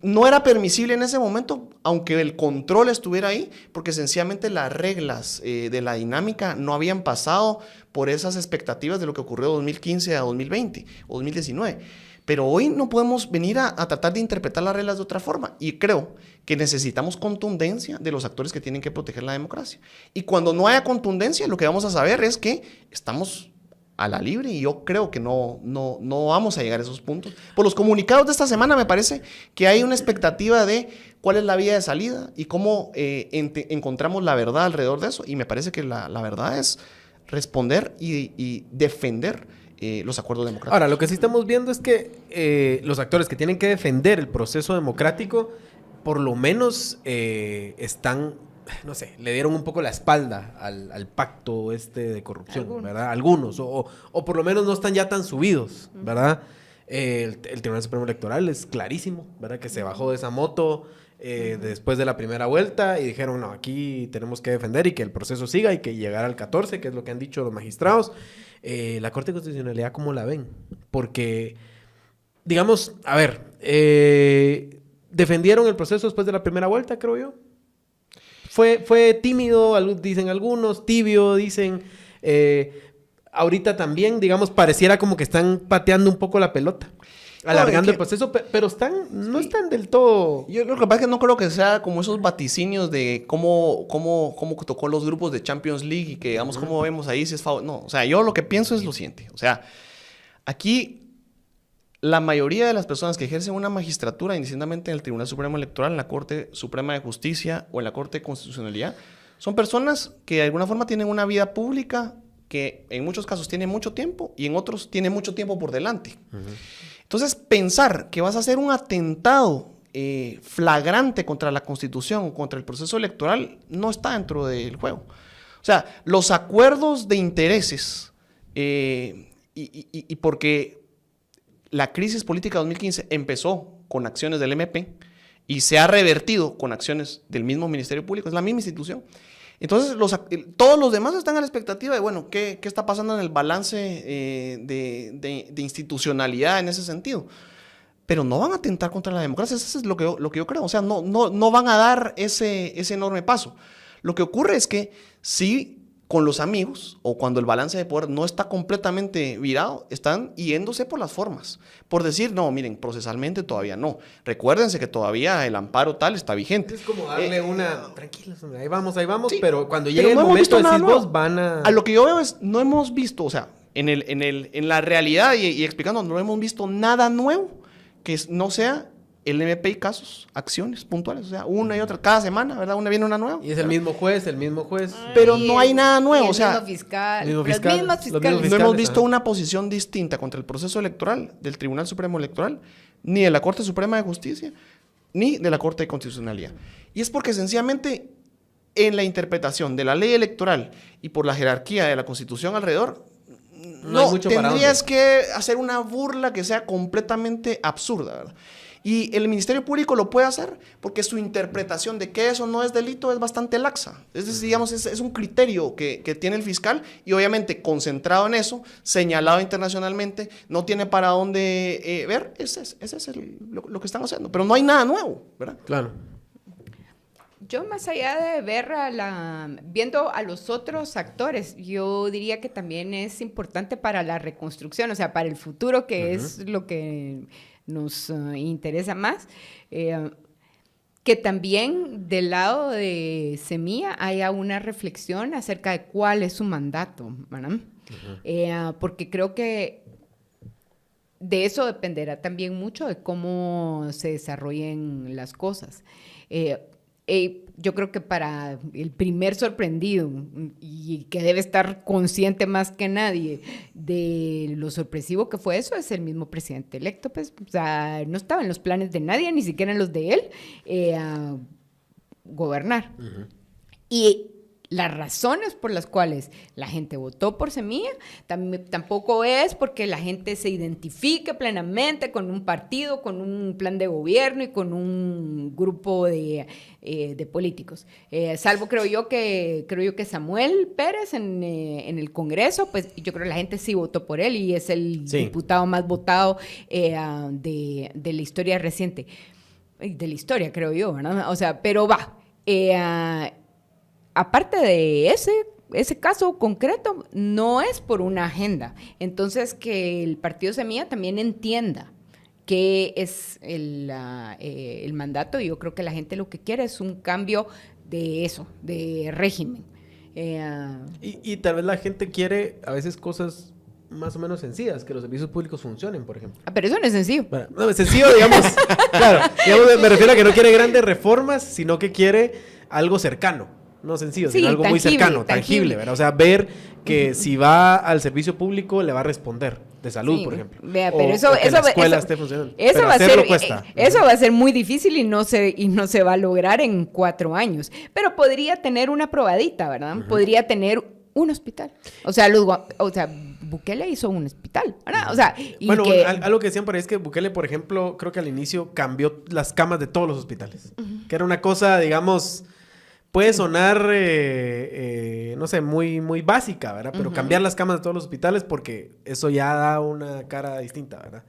S3: No era permisible en ese momento, aunque el control estuviera ahí, porque sencillamente las reglas de la dinámica no habían pasado por esas expectativas de lo que ocurrió de 2015 a 2020 o 2019. Pero hoy no podemos venir a tratar de interpretar las reglas de otra forma. Y creo que necesitamos contundencia de los actores que tienen que proteger la democracia. Y cuando no haya contundencia, lo que vamos a saber es que estamos a la libre y yo creo que no vamos a llegar a esos puntos. Por los comunicados de esta semana me parece que hay una expectativa de cuál es la vía de salida y cómo encontramos la verdad alrededor de eso. Y me parece que la verdad es responder y defender los acuerdos democráticos.
S1: Ahora, lo que sí estamos viendo es que los actores que tienen que defender el proceso democrático, por lo menos están, no sé, le dieron un poco la espalda al pacto de corrupción, ¿verdad? Algunos, o por lo menos no están ya tan subidos, ¿verdad? El Tribunal Supremo Electoral es clarísimo, ¿verdad? Que se bajó de esa moto después de la primera vuelta y dijeron, no, aquí tenemos que defender y que el proceso siga y que llegara al 14, que es lo que han dicho los magistrados. La Corte de Constitucionalidad, ¿cómo la ven? Porque, digamos, a ver, defendieron el proceso después de la primera vuelta, creo yo. Fue tímido, dicen algunos, tibio, dicen. Ahorita también, digamos, pareciera como que están pateando un poco la pelota, alargando el proceso, pero no están del todo.
S3: Yo lo que pasa es que no creo que sea como esos vaticinios de cómo tocó los grupos de Champions League y que, digamos, cómo vemos ahí si es favor. No, o sea, yo lo que pienso es lo siguiente. O sea, aquí la mayoría de las personas que ejercen una magistratura, indistintamente en el Tribunal Supremo Electoral, en la Corte Suprema de Justicia o en la Corte de Constitucionalidad, son personas que de alguna forma tienen una vida pública que en muchos casos tiene mucho tiempo y en otros tiene mucho tiempo por delante. Entonces, pensar que vas a hacer un atentado flagrante contra la Constitución, contra el proceso electoral, no está dentro del juego. O sea, los acuerdos de intereses y porque la crisis política de 2015 empezó con acciones del MP y se ha revertido con acciones del mismo Ministerio Público, es la misma institución. Entonces, todos los demás están a la expectativa de, bueno, ¿qué está pasando en el balance de institucionalidad en ese sentido? Pero no van a atentar contra la democracia, eso es lo que yo creo. O sea, no van a dar ese enorme paso. Lo que ocurre es que sí con los amigos, o cuando el balance de poder no está completamente virado, están yéndose por las formas. Por decir, no, miren, procesalmente todavía no. Recuérdense que todavía el amparo tal está vigente.
S1: Es como darle tranquilos, hombre, ahí vamos,
S3: sí,
S1: pero cuando
S3: pero
S1: llegue el
S3: no hemos
S1: momento
S3: visto nada
S1: decís vos,
S3: nuevo.
S1: van a...
S3: A lo que yo veo es, no hemos visto, o sea, en la realidad y explicando, no hemos visto nada nuevo que no sea el MP y casos, acciones puntuales, o sea, una y otra, cada semana, ¿verdad? Una viene una nueva.
S1: Y es el mismo juez.
S3: Pero no hay nada nuevo,
S2: y
S3: o sea,
S2: el mismo fiscal,
S1: mismo
S2: los
S1: fiscal,
S2: mismos
S1: los
S2: fiscales.
S1: mismos
S3: no
S1: fiscales,
S3: hemos visto
S1: ajá.
S3: una posición distinta contra el proceso electoral del Tribunal Supremo Electoral, ni de la Corte Suprema de Justicia, ni de la Corte de Constitucionalidad. Y es porque sencillamente en la interpretación de la ley electoral y por la jerarquía de la Constitución alrededor,
S1: No hay mucho para
S3: tendrías
S1: dónde.
S3: que hacer una burla que sea completamente absurda, ¿verdad? Y el Ministerio Público lo puede hacer porque su interpretación de que eso no es delito es bastante laxa. Es decir, digamos, es un criterio que tiene el fiscal y obviamente concentrado en eso, señalado internacionalmente, no tiene para dónde ver. Ese es lo que están haciendo. Pero no hay nada nuevo, ¿verdad?
S1: Claro.
S2: Yo más allá de ver viendo a los otros actores, yo diría que también es importante para la reconstrucción, o sea, para el futuro, que es lo que nos interesa más, que también del lado de Semilla haya una reflexión acerca de cuál es su mandato, ¿verdad? Porque creo que de eso dependerá también mucho de cómo se desarrollen las cosas. Yo creo que para el primer sorprendido, y que debe estar consciente más que nadie de lo sorpresivo que fue eso, es el mismo presidente electo. Pues, o sea, no estaba en los planes de nadie, ni siquiera en los de él, gobernar. Y las razones por las cuales la gente votó por Semilla tampoco es porque la gente se identifique plenamente con un partido, con un plan de gobierno y con un grupo de políticos. Salvo creo yo que Samuel Pérez en el Congreso, pues yo creo que la gente sí votó por él y es el diputado más votado de la historia reciente. De la historia, creo yo, ¿verdad? O sea, pero va. Aparte de ese caso concreto, no es por una agenda. Entonces, que el Partido Semilla también entienda qué es el mandato. Y yo creo que la gente lo que quiere es un cambio de eso, de régimen.
S1: Y tal vez la gente quiere a veces cosas más o menos sencillas, que los servicios públicos funcionen, por ejemplo.
S2: Pero eso no es sencillo.
S1: Bueno, no, sencillo, digamos, claro, digamos, me refiero a que no quiere grandes reformas, sino que quiere algo cercano. No sencillo,
S2: Sí,
S1: sino algo muy
S2: tangible,
S1: cercano, tangible, ¿verdad? O sea, ver que si va al servicio público le va a responder, de salud,
S2: Sí,
S1: por ejemplo.
S2: vea,
S1: O-
S2: pero
S1: o que la escuela
S2: eso-
S1: esté funcionando.
S2: Eso
S1: Pero
S2: va a
S1: hacerlo
S2: ser,
S1: cuesta.
S2: eso va a ser muy difícil y no se va a lograr en 4 años. Pero podría tener una probadita, ¿verdad? Podría tener un hospital. O sea, Bukele hizo un hospital, ¿verdad? O sea, y
S1: Bueno,
S2: que...
S1: algo que decían por ahí es que Bukele, por ejemplo, creo que al inicio cambió las camas de todos los hospitales. Que era una cosa, digamos, puede sonar, no sé, muy, muy básica, ¿verdad? Pero cambiar las camas de todos los hospitales porque eso ya da una cara distinta, ¿verdad?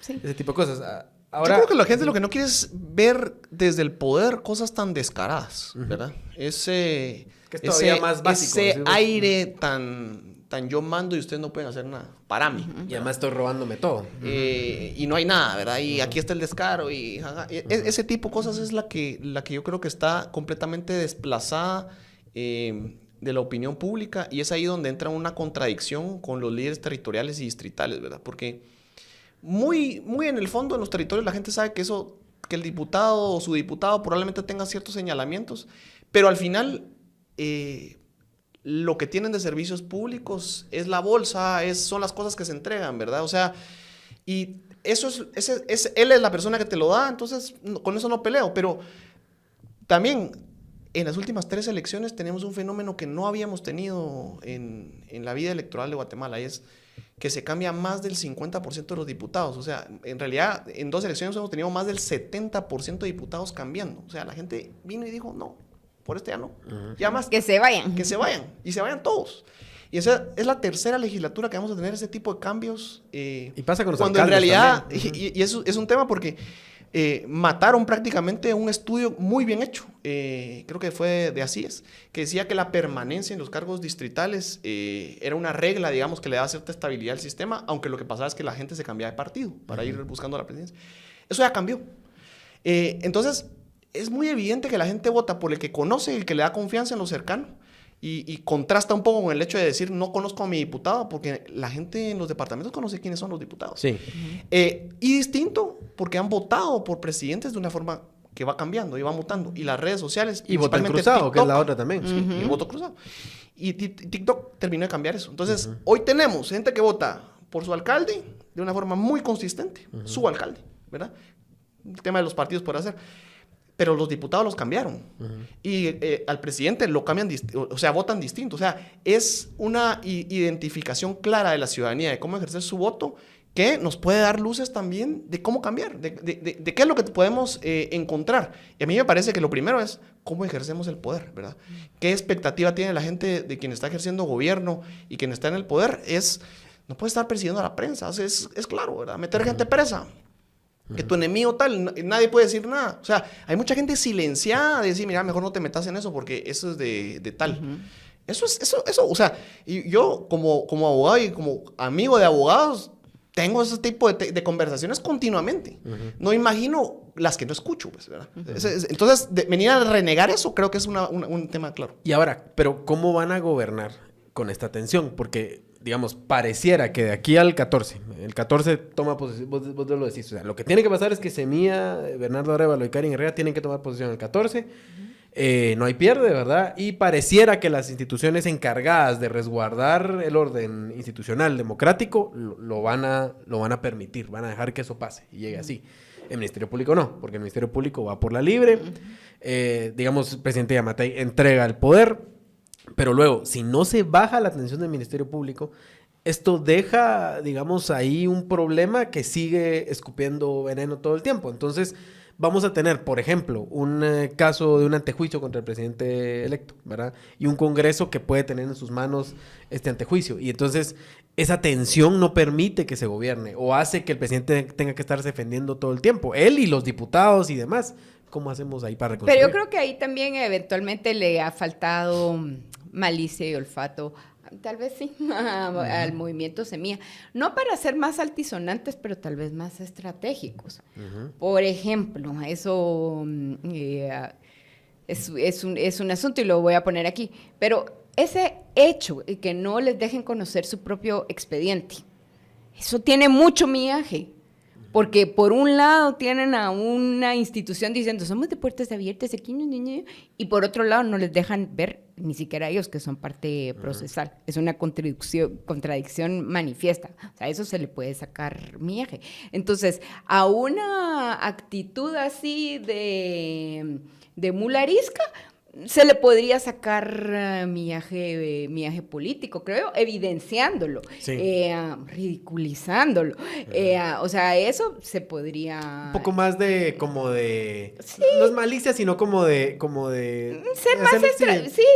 S2: Sí.
S1: Ese tipo de cosas.
S3: Yo creo que la gente lo que no quiere es ver desde el poder cosas tan descaradas, ¿verdad?
S1: Que es todavía más básico,
S3: Ese
S1: decimos.
S3: aire tan yo mando y ustedes no pueden hacer nada para mí.
S1: Y además estoy robándome todo.
S3: Y no hay nada, ¿verdad? Y aquí está el descaro y ese tipo de cosas es la que yo creo que está completamente desplazada de la opinión pública y es ahí donde entra una contradicción con los líderes territoriales y distritales, ¿verdad? Porque muy, muy en el fondo en los territorios la gente sabe que el diputado o su diputado probablemente tenga ciertos señalamientos, pero al final lo que tienen de servicios públicos es la bolsa, son las cosas que se entregan, ¿verdad? O sea, y eso él es la persona que te lo da, entonces con eso no peleo, pero también en las últimas 3 elecciones tenemos un fenómeno que no habíamos tenido en la vida electoral de Guatemala, y es que se cambia más del 50% de los diputados. O sea, en realidad, en 2 elecciones hemos tenido más del 70% de diputados cambiando. O sea, la gente vino y dijo, no, por este ya no. Ya más.
S2: Que se vayan.
S3: Que se vayan. Y se vayan todos. Y esa es la 3ª legislatura que vamos a tener ese tipo de cambios.
S1: Y pasa con los
S3: cuando en
S1: alcaldes
S3: realidad,
S1: también.
S3: y eso es un tema porque mataron prácticamente un estudio muy bien hecho, creo que fue de Asíes, que decía que la permanencia en los cargos distritales era una regla, digamos, que le daba cierta estabilidad al sistema, aunque lo que pasaba es que la gente se cambiaba de partido para ir buscando la presidencia. Eso ya cambió. Entonces, es muy evidente que la gente vota por el que conoce, el que le da confianza en lo cercano, y contrasta un poco con el hecho de decir, no conozco a mi diputado, porque la gente en los departamentos conoce quiénes son los diputados.
S1: Sí.
S3: Y distinto, porque han votado por presidentes de una forma que va cambiando y va mutando. Y las redes sociales...
S1: Y voto cruzado, TikTok, que es la otra también.
S3: Sí, y el voto cruzado. Y TikTok terminó de cambiar eso. Entonces, hoy tenemos gente que vota por su alcalde de una forma muy consistente. Su alcalde, ¿verdad? El tema de los partidos por hacer. Pero los diputados los cambiaron. Y al presidente lo cambian, o sea, votan distinto. O sea, es una identificación clara de la ciudadanía de cómo ejercer su voto que nos puede dar luces también de cómo cambiar, de qué es lo que podemos encontrar. Y a mí me parece que lo primero es cómo ejercemos el poder, ¿verdad? ¿Qué expectativa tiene la gente de quien está ejerciendo gobierno y quien está en el poder? No puede estar persiguiendo a la prensa, es claro, ¿verdad? Meter gente presa. Que tu enemigo tal, nadie puede decir nada. O sea, hay mucha gente silenciada de decir, mira, mejor no te metas en eso porque eso es de tal. Eso, o sea, y yo como abogado y como amigo de abogados, tengo ese tipo de conversaciones continuamente. No imagino las que no escucho, pues, ¿verdad? Entonces, venir a renegar eso creo que es un tema claro.
S1: Y ahora, pero ¿cómo van a gobernar con esta tensión? Porque digamos, pareciera que de aquí al 14, el 14 toma posesión, vos lo decís, o sea, lo que tiene que pasar es que Semilla, Bernardo Arévalo y Karin Herrera tienen que tomar posesión el 14, no hay pierde, ¿verdad? Y pareciera que las instituciones encargadas de resguardar el orden institucional democrático lo van a permitir, van a dejar que eso pase y llegue así. El Ministerio Público no, porque el Ministerio Público va por la libre, digamos, el presidente Yamatei entrega el poder. Pero luego, si no se baja la atención del Ministerio Público, esto deja, digamos, ahí un problema que sigue escupiendo veneno todo el tiempo. Entonces, vamos a tener, por ejemplo, un caso de un antejuicio contra el presidente electo, ¿verdad? Y un Congreso que puede tener en sus manos este antejuicio. Y entonces, esa tensión no permite que se gobierne o hace que el presidente tenga que estarse defendiendo todo el tiempo. Él y los diputados y demás. ¿Cómo hacemos ahí para reconstruir?
S2: Pero yo creo que ahí también eventualmente le ha faltado malicia y olfato, tal vez sí, al movimiento Semilla. No para ser más altisonantes, pero tal vez más estratégicos. Por ejemplo, eso es un asunto y lo voy a poner aquí. Pero ese hecho de que no les dejen conocer su propio expediente, eso tiene mucho miaje. Porque por un lado tienen a una institución diciendo somos de puertas abiertas aquí, y por otro lado no les dejan ver ni siquiera a ellos que son parte procesal. Es una contradicción manifiesta. O sea, eso se le puede sacar miaje. Entonces, a una actitud así de mularisca se le podría sacar miaje político, creo, evidenciándolo,
S1: sí.
S2: Ridiculizándolo. O sea, eso se podría...
S1: Un poco más de, como de...
S2: Sí.
S1: No es malicia, sino como de
S2: ser más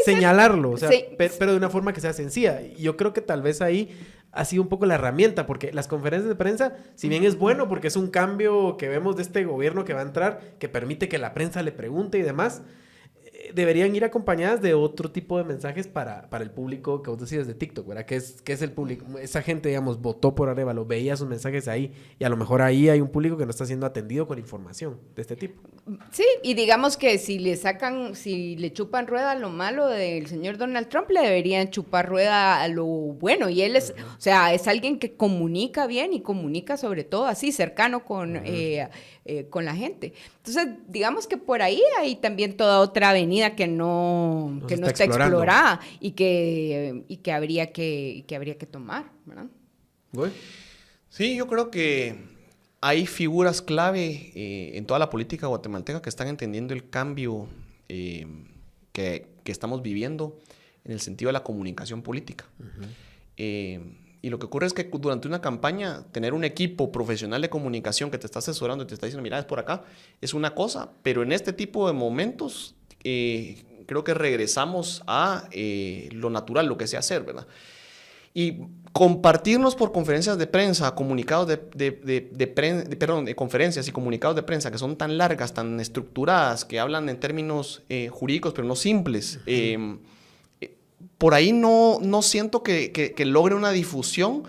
S1: señalarlo, o sea,
S2: sí.
S1: pero de una forma que sea sencilla. Y yo creo que tal vez ahí ha sido un poco la herramienta, porque las conferencias de prensa, si bien es bueno, porque es un cambio que vemos de este gobierno que va a entrar, que permite que la prensa le pregunte y demás, deberían ir acompañadas de otro tipo de mensajes para el público que vos decías de TikTok, ¿verdad? Que es el público. Esa gente, digamos, votó por Arévalo, veía sus mensajes ahí, y a lo mejor ahí hay un público que no está siendo atendido con información de este tipo.
S2: Sí, y digamos que si le chupan rueda a lo malo del señor Donald Trump, le deberían chupar rueda a lo bueno. Y él es, o sea, es alguien que comunica bien y comunica sobre todo así, cercano con la gente. Entonces, digamos que por ahí hay también toda otra avenida que no está explorada y que habría que tomar, ¿verdad?
S1: ¿Voy?
S3: Sí, yo creo que hay figuras clave en toda la política guatemalteca que están entendiendo el cambio que estamos viviendo en el sentido de la comunicación política. Y lo que ocurre es que durante una campaña, tener un equipo profesional de comunicación que te está asesorando y te está diciendo, mira, es por acá, es una cosa, pero en este tipo de momentos creo que regresamos a lo natural, lo que sé hacer, ¿verdad? Y compartirnos por conferencias de prensa, comunicados de conferencias y comunicados de prensa que son tan largas, tan estructuradas, que hablan en términos jurídicos, pero no simples. Por ahí no siento que logre una difusión.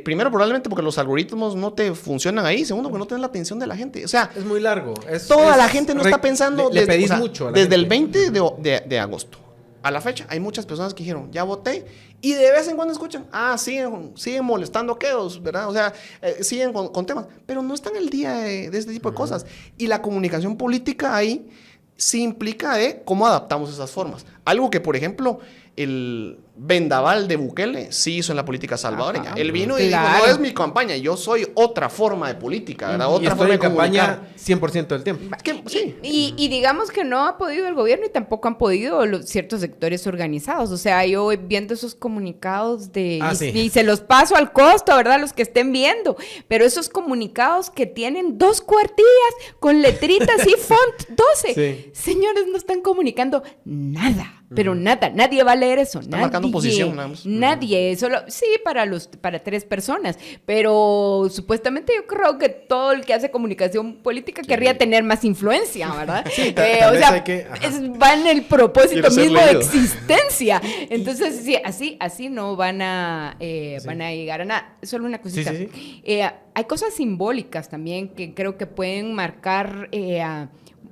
S3: Primero, probablemente porque los algoritmos no te funcionan ahí. Segundo, porque no tienes la atención de la gente. O sea,
S1: es muy largo.
S3: Toda la gente no está pensando.
S1: Le pedís mucho a la
S3: desde
S1: gente.
S3: El 20 de agosto a la fecha, hay muchas personas que dijeron, ya voté, y de vez en cuando escuchan, siguen molestando quedos, ¿verdad? O sea, siguen con temas, pero no están al día de este tipo de cosas. Y la comunicación política ahí sí implica de cómo adaptamos esas formas. Algo que, por ejemplo, el vendaval de Bukele sí hizo en la política salvadoreña. Él vino y dijo, no es mi campaña, yo soy otra forma de política, ¿verdad? Otra
S1: y
S3: forma de
S1: campaña
S3: comunicar.
S1: 100% del tiempo.
S3: Sí.
S2: Y digamos que no ha podido el gobierno y tampoco han podido ciertos sectores organizados. O sea, yo viendo esos comunicados y se los paso al costo, ¿verdad? Los que estén viendo. Pero esos comunicados que tienen 2 cuartillas con letritas y font 12.
S1: Sí.
S2: Señores, no están comunicando nada. Pero nada, nadie va a leer eso.
S3: Está marcando posición, nada más.
S2: Nadie, solo, sí, para 3 personas. Pero supuestamente yo creo que todo el que hace comunicación política querría tener más influencia, ¿verdad?
S1: Sí,
S2: o sea, va en el propósito mismo de existencia. Entonces, sí, así no van a llegar a nada. Solo una cosita.
S1: Sí.
S2: Hay cosas simbólicas también que creo que pueden marcar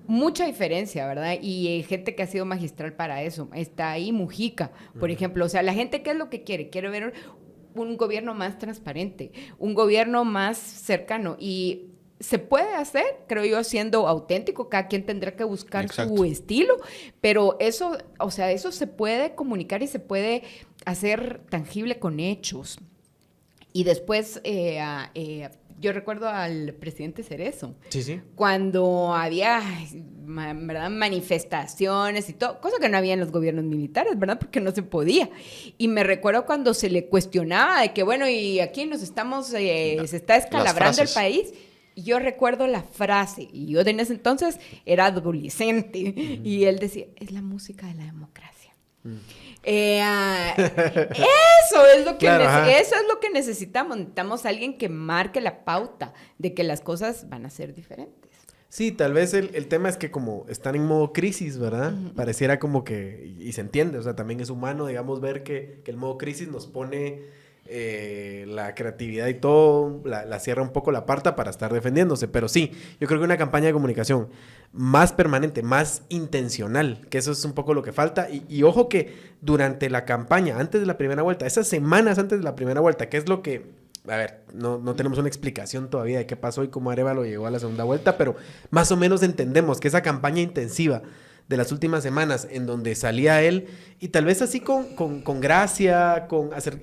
S2: mucha diferencia, ¿verdad? Y gente que ha sido magistral para eso. Está ahí Mujica, por ejemplo. O sea, la gente, ¿qué es lo que quiere? Quiere ver un gobierno más transparente, un gobierno más cercano. Y se puede hacer, creo yo, siendo auténtico. Cada quien tendrá que buscar su estilo. Pero eso, o sea, eso se puede comunicar y se puede hacer tangible con hechos. Y después... yo recuerdo al presidente Cerezo.
S1: Sí.
S2: Cuando había, ¿verdad?, manifestaciones y todo, cosa que no había en los gobiernos militares, ¿verdad? Porque no se podía. Y me recuerdo cuando se le cuestionaba de que, bueno, y aquí se está descalabrando el país. Y yo recuerdo la frase, y yo en ese entonces era adolescente, y él decía, es la música de la democracia. Eso es lo que eso es lo que necesitamos. Necesitamos a alguien que marque la pauta de que las cosas van a ser diferentes.
S1: Sí, tal vez el tema es que como están en modo crisis, ¿verdad? Pareciera como que, y se entiende, o sea, también es humano, digamos, ver que el modo crisis nos pone la creatividad y todo, la cierra un poco la puerta para estar defendiéndose. Pero sí, yo creo que una campaña de comunicación más permanente, más intencional, que eso es un poco lo que falta. Y ojo que durante la campaña, antes de la primera vuelta, esas semanas antes de la primera vuelta, que es lo que... A ver, no tenemos una explicación todavía de qué pasó y cómo Arévalo llegó a la segunda vuelta, pero más o menos entendemos que esa campaña intensiva de las últimas semanas en donde salía él y tal vez así con gracia,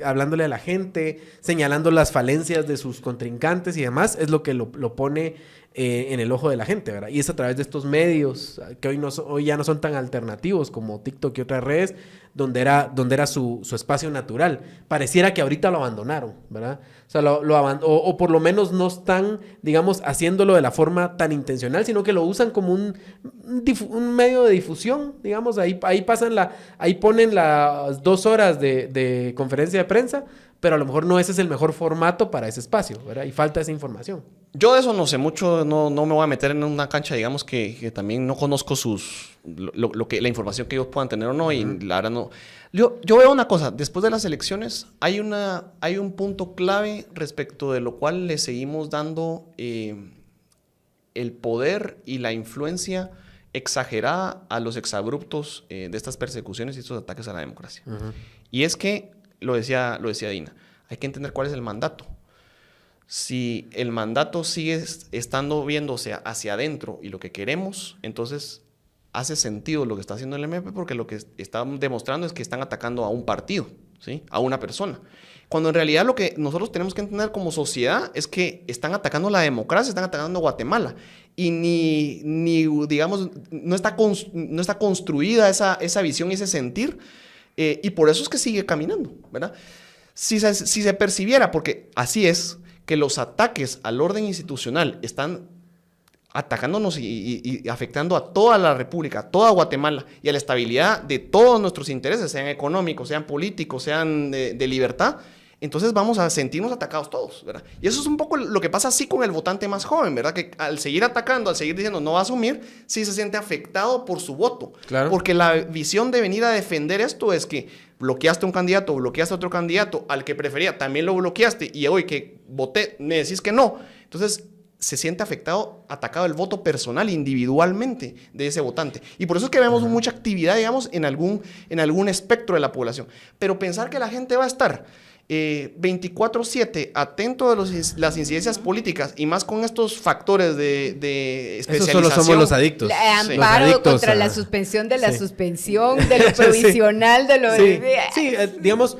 S1: hablándole a la gente, señalando las falencias de sus contrincantes y demás, es lo que lo pone en el ojo de la gente, ¿verdad? Y es a través de estos medios que hoy ya no son tan alternativos como TikTok y otras redes, donde era su espacio natural. Pareciera que ahorita lo abandonaron, ¿verdad? O sea, o por lo menos no están, digamos, haciéndolo de la forma tan intencional, sino que lo usan como un medio de difusión, digamos. Ahí ponen las 2 horas de conferencia de prensa, pero a lo mejor no ese es el mejor formato para ese espacio, ¿verdad? Y falta esa información.
S3: Yo de eso no sé mucho, no me voy a meter en una cancha, digamos, que también no conozco la información que ellos puedan tener o no, y la verdad no. Yo veo una cosa, después de las elecciones hay un punto clave respecto de lo cual le seguimos dando el poder y la influencia exagerada a los exabruptos de estas persecuciones y estos ataques a la democracia. Y es que, lo decía Dina, hay que entender cuál es el mandato. Si el mandato sigue viéndose hacia adentro y lo que queremos, entonces hace sentido lo que está haciendo el MP, porque lo que están demostrando es que están atacando a un partido, ¿sí? A una persona. Cuando en realidad lo que nosotros tenemos que entender como sociedad es que están atacando la democracia, están atacando a Guatemala. Y ni digamos, no está construida esa visión y ese sentir. Y por eso es que sigue caminando, ¿verdad? Si se percibiera, porque así es, que los ataques al orden institucional están atacándonos y afectando a toda la República, a toda Guatemala y a la estabilidad de todos nuestros intereses, sean económicos, sean políticos, sean de libertad, entonces vamos a sentirnos atacados todos, ¿verdad? Y eso es un poco lo que pasa así con el votante más joven, ¿verdad? Que al seguir atacando, al seguir diciendo no va a asumir, sí se siente afectado por su voto.
S1: Claro.
S3: Porque la visión de venir a defender esto es que bloqueaste a un candidato, bloqueaste a otro candidato, al que prefería también lo bloqueaste y hoy que voté me decís que no. Entonces se siente afectado, atacado el voto personal, individualmente de ese votante. Y por eso es que vemos mucha actividad, digamos, en algún espectro de la población. Pero pensar que la gente va a estar 24/7 atento de las incidencias políticas y más con estos factores de especialización.
S1: Eso solo somos los adictos.
S2: Amparo
S1: Los adictos
S2: contra la suspensión de la suspensión, de lo provisional, de lo...
S1: Sí, digamos,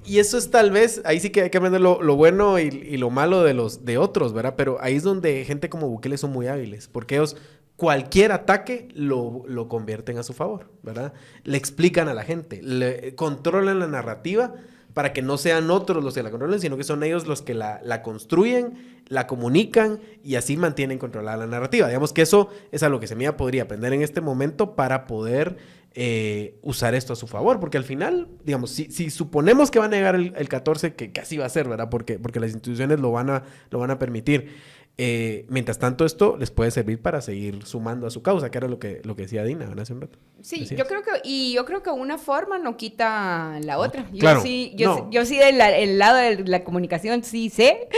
S1: y eso es tal vez, ahí sí que hay que aprender lo bueno y lo malo de otros, ¿verdad? Pero ahí es donde gente como Bukele son muy hábiles, porque ellos cualquier ataque lo convierten a su favor, ¿verdad? Le explican a la gente, le controlan la narrativa para que no sean otros los que la controlen, sino que son ellos los que la construyen, la comunican y así mantienen controlada la narrativa. Digamos que eso es a lo que Semilla podría aprender en este momento para poder usar esto a su favor, porque al final, digamos, si suponemos que va a negar el 14, que así va a ser, ¿verdad? Porque las instituciones lo van a permitir. Mientras tanto, esto les puede servir para seguir sumando a su causa, que era lo que decía Dina, ¿verdad? Hace un rato.
S2: Sí,
S1: Decías.
S2: yo creo que una forma no quita la otra.
S1: Claro,
S2: Yo sí del lado de la comunicación sí sé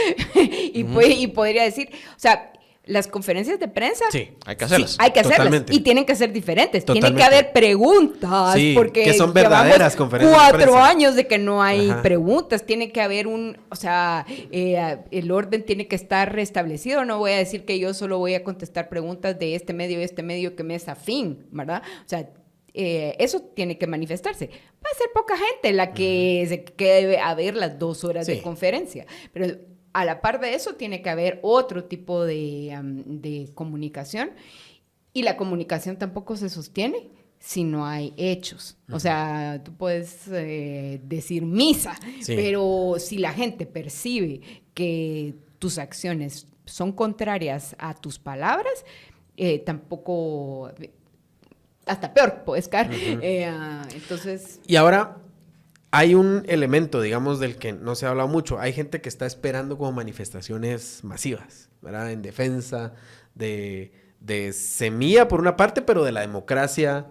S2: y podría decir, o sea, las conferencias de prensa
S1: Sí,
S3: hay que hacerlas.
S2: sí, hay que hacerlas
S1: Totalmente.
S2: y tienen que ser diferentes. Tiene
S1: Totalmente.
S2: que haber preguntas
S1: Sí,
S2: porque
S1: que son verdaderas
S2: llevamos
S1: conferencias de
S2: 4
S1: prensa.
S2: años de que no hay
S1: Ajá.
S2: preguntas. Tiene que haber el orden tiene que estar restablecido. No voy a decir que yo solo voy a contestar preguntas de este medio que me es afín, ¿verdad? O sea, eso tiene que manifestarse. Va a ser poca gente la que se quede a ver las 2 horas
S1: Sí.
S2: de conferencia, pero a la par de eso tiene que haber otro tipo de comunicación y la comunicación tampoco se sostiene si no hay hechos. O sea, tú puedes decir misa,
S1: Sí.
S2: pero si la gente percibe que tus acciones son contrarias a tus palabras, tampoco... hasta peor puedes caer. Entonces...
S1: Y ahora hay un elemento, digamos, del que no se ha hablado mucho. Hay gente que está esperando como manifestaciones masivas, ¿verdad? En defensa de Semilla por una parte, pero de la democracia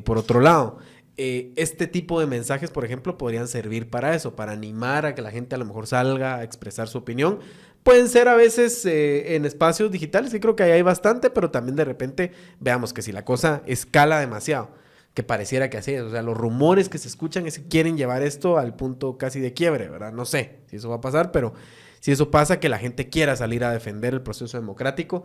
S1: por otro lado. Este tipo de mensajes, por ejemplo, podrían servir para eso, para animar a que la gente a lo mejor salga a expresar su opinión. Pueden ser a veces en espacios digitales, que creo que ahí hay bastante, pero también de repente veamos que si la cosa escala demasiado, que pareciera que así es, o sea, los rumores que se escuchan es que quieren llevar esto al punto casi de quiebre, ¿verdad? No sé si eso va a pasar, pero si eso pasa, que la gente quiera salir a defender el proceso democrático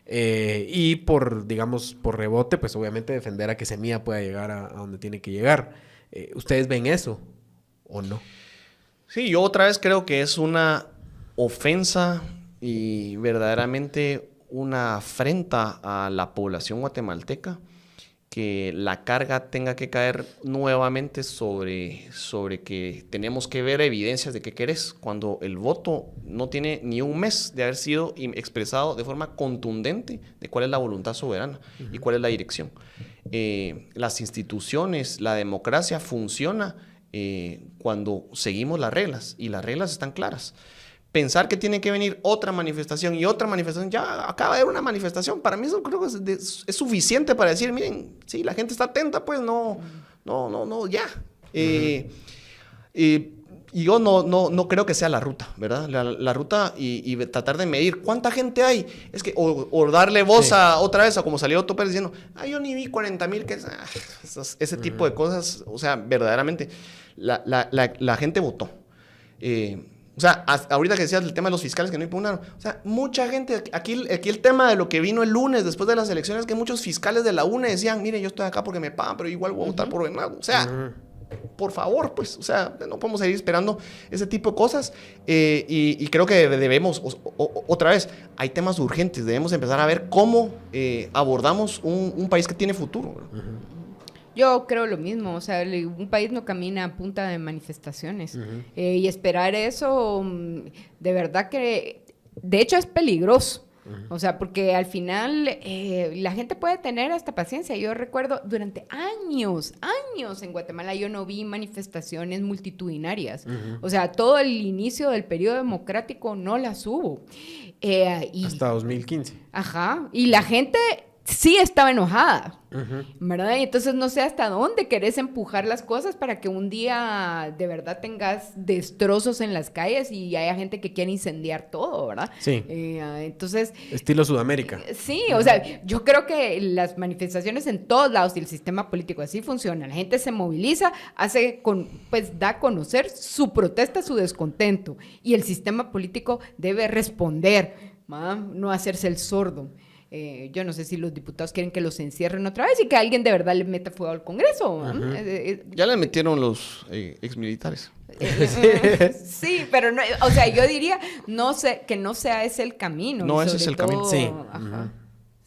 S1: y digamos, por rebote, pues obviamente defender a que Semilla pueda llegar a donde tiene que llegar. ¿Ustedes ven eso o no?
S3: Sí, yo otra vez creo que es una ofensa y verdaderamente una afrenta a la población guatemalteca que la carga tenga que caer nuevamente sobre que tenemos que ver evidencias de qué querés, cuando el voto no tiene ni un mes de haber sido expresado de forma contundente de cuál es la voluntad soberana y cuál es la dirección. Las instituciones, la democracia funciona cuando seguimos las reglas, y las reglas están claras. Pensar que tiene que venir otra manifestación y otra manifestación, ya acaba de haber una manifestación, para mí eso creo que es suficiente para decir, miren, sí, la gente está atenta, pues no, ya. Y yo no creo que sea la ruta, ¿verdad? La ruta y tratar de medir cuánta gente hay, es que, o darle voz otra vez a como salió Otto Pérez diciendo, yo ni vi 40,000, que ese tipo de cosas, o sea, verdaderamente, la gente votó. O sea, ahorita que decías el tema de los fiscales que no impugnaron, o sea, mucha gente, aquí el tema de lo que vino el lunes después de las elecciones, que muchos fiscales de la UNE decían, mire, yo estoy acá porque me pagan, pero igual voy a votar por Bernardo. O sea, por favor, pues, o sea, no podemos seguir esperando ese tipo de cosas. Y creo que debemos, otra vez, hay temas urgentes, debemos empezar a ver cómo abordamos un país que tiene futuro, ¿no?
S2: Yo creo lo mismo, o sea, un país no camina a punta de manifestaciones y esperar eso, de verdad que, de hecho es peligroso, O sea, porque al final la gente puede tener hasta paciencia. Yo recuerdo durante años en Guatemala yo no vi manifestaciones multitudinarias. O sea, todo el inicio del periodo democrático no las hubo.
S1: Hasta 2015.
S2: Ajá, y la gente sí estaba enojada, ¿verdad? Y entonces no sé hasta dónde querés empujar las cosas para que un día de verdad tengas destrozos en las calles y haya gente que quiere incendiar todo, ¿verdad?
S1: Sí.
S2: Entonces...
S1: Estilo Sudamérica.
S2: Sí, o sea, yo creo que las manifestaciones en todos lados y el sistema político así funciona. La gente se moviliza, pues da a conocer su protesta, su descontento. Y el sistema político debe responder, ¿verdad? No hacerse el sordo. Yo no sé si los diputados quieren que los encierren otra vez y que alguien de verdad le meta fuego al Congreso.
S3: Ya le metieron los exmilitares.
S2: Sí, pero no, o sea, yo diría que no sea ese el camino.
S3: No, ese es el camino.
S1: Sí.
S2: Ajá.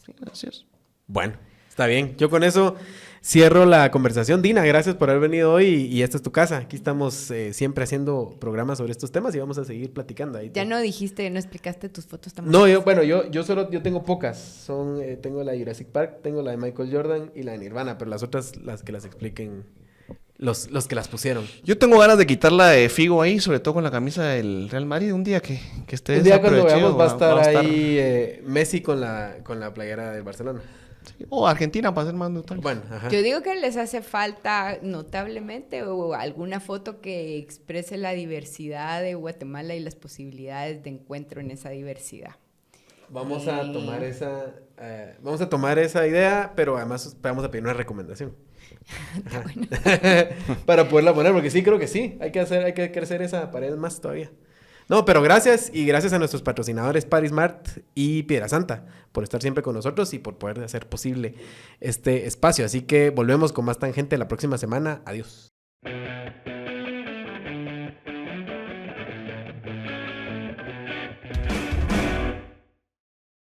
S3: Sí, gracias.
S1: Bueno, está bien. Yo con eso cierro la conversación. Dina, gracias por haber venido hoy y esta es tu casa. Aquí estamos siempre haciendo programas sobre estos temas y vamos a seguir platicando ahí.
S2: Ya no explicaste tus fotos también.
S1: No, yo tengo pocas. Tengo la de Jurassic Park, tengo la de Michael Jordan y la de Nirvana, pero las otras las que las expliquen los que las pusieron.
S3: Yo tengo ganas de quitar la de Figo ahí, sobre todo con la camisa del Real Madrid. Un día que esté
S1: Un día cuando
S3: desaprovechado,
S1: veamos va a estar ahí Messi con la playera del Barcelona.
S3: Sí. O Argentina para ser más neutral.
S1: Bueno, ajá.
S2: Yo digo que les hace falta notablemente o alguna foto que exprese la diversidad de Guatemala y las posibilidades de encuentro en esa diversidad.
S1: Vamos a tomar esa idea, pero además vamos a pedir una recomendación.
S2: Bueno.
S1: Para poderla poner, porque sí, creo que sí. Hay que crecer esa pared más todavía. No, pero gracias a nuestros patrocinadores Parismart y Piedrasanta por estar siempre con nosotros y por poder hacer posible este espacio. Así que volvemos con más Tangente la próxima semana. Adiós.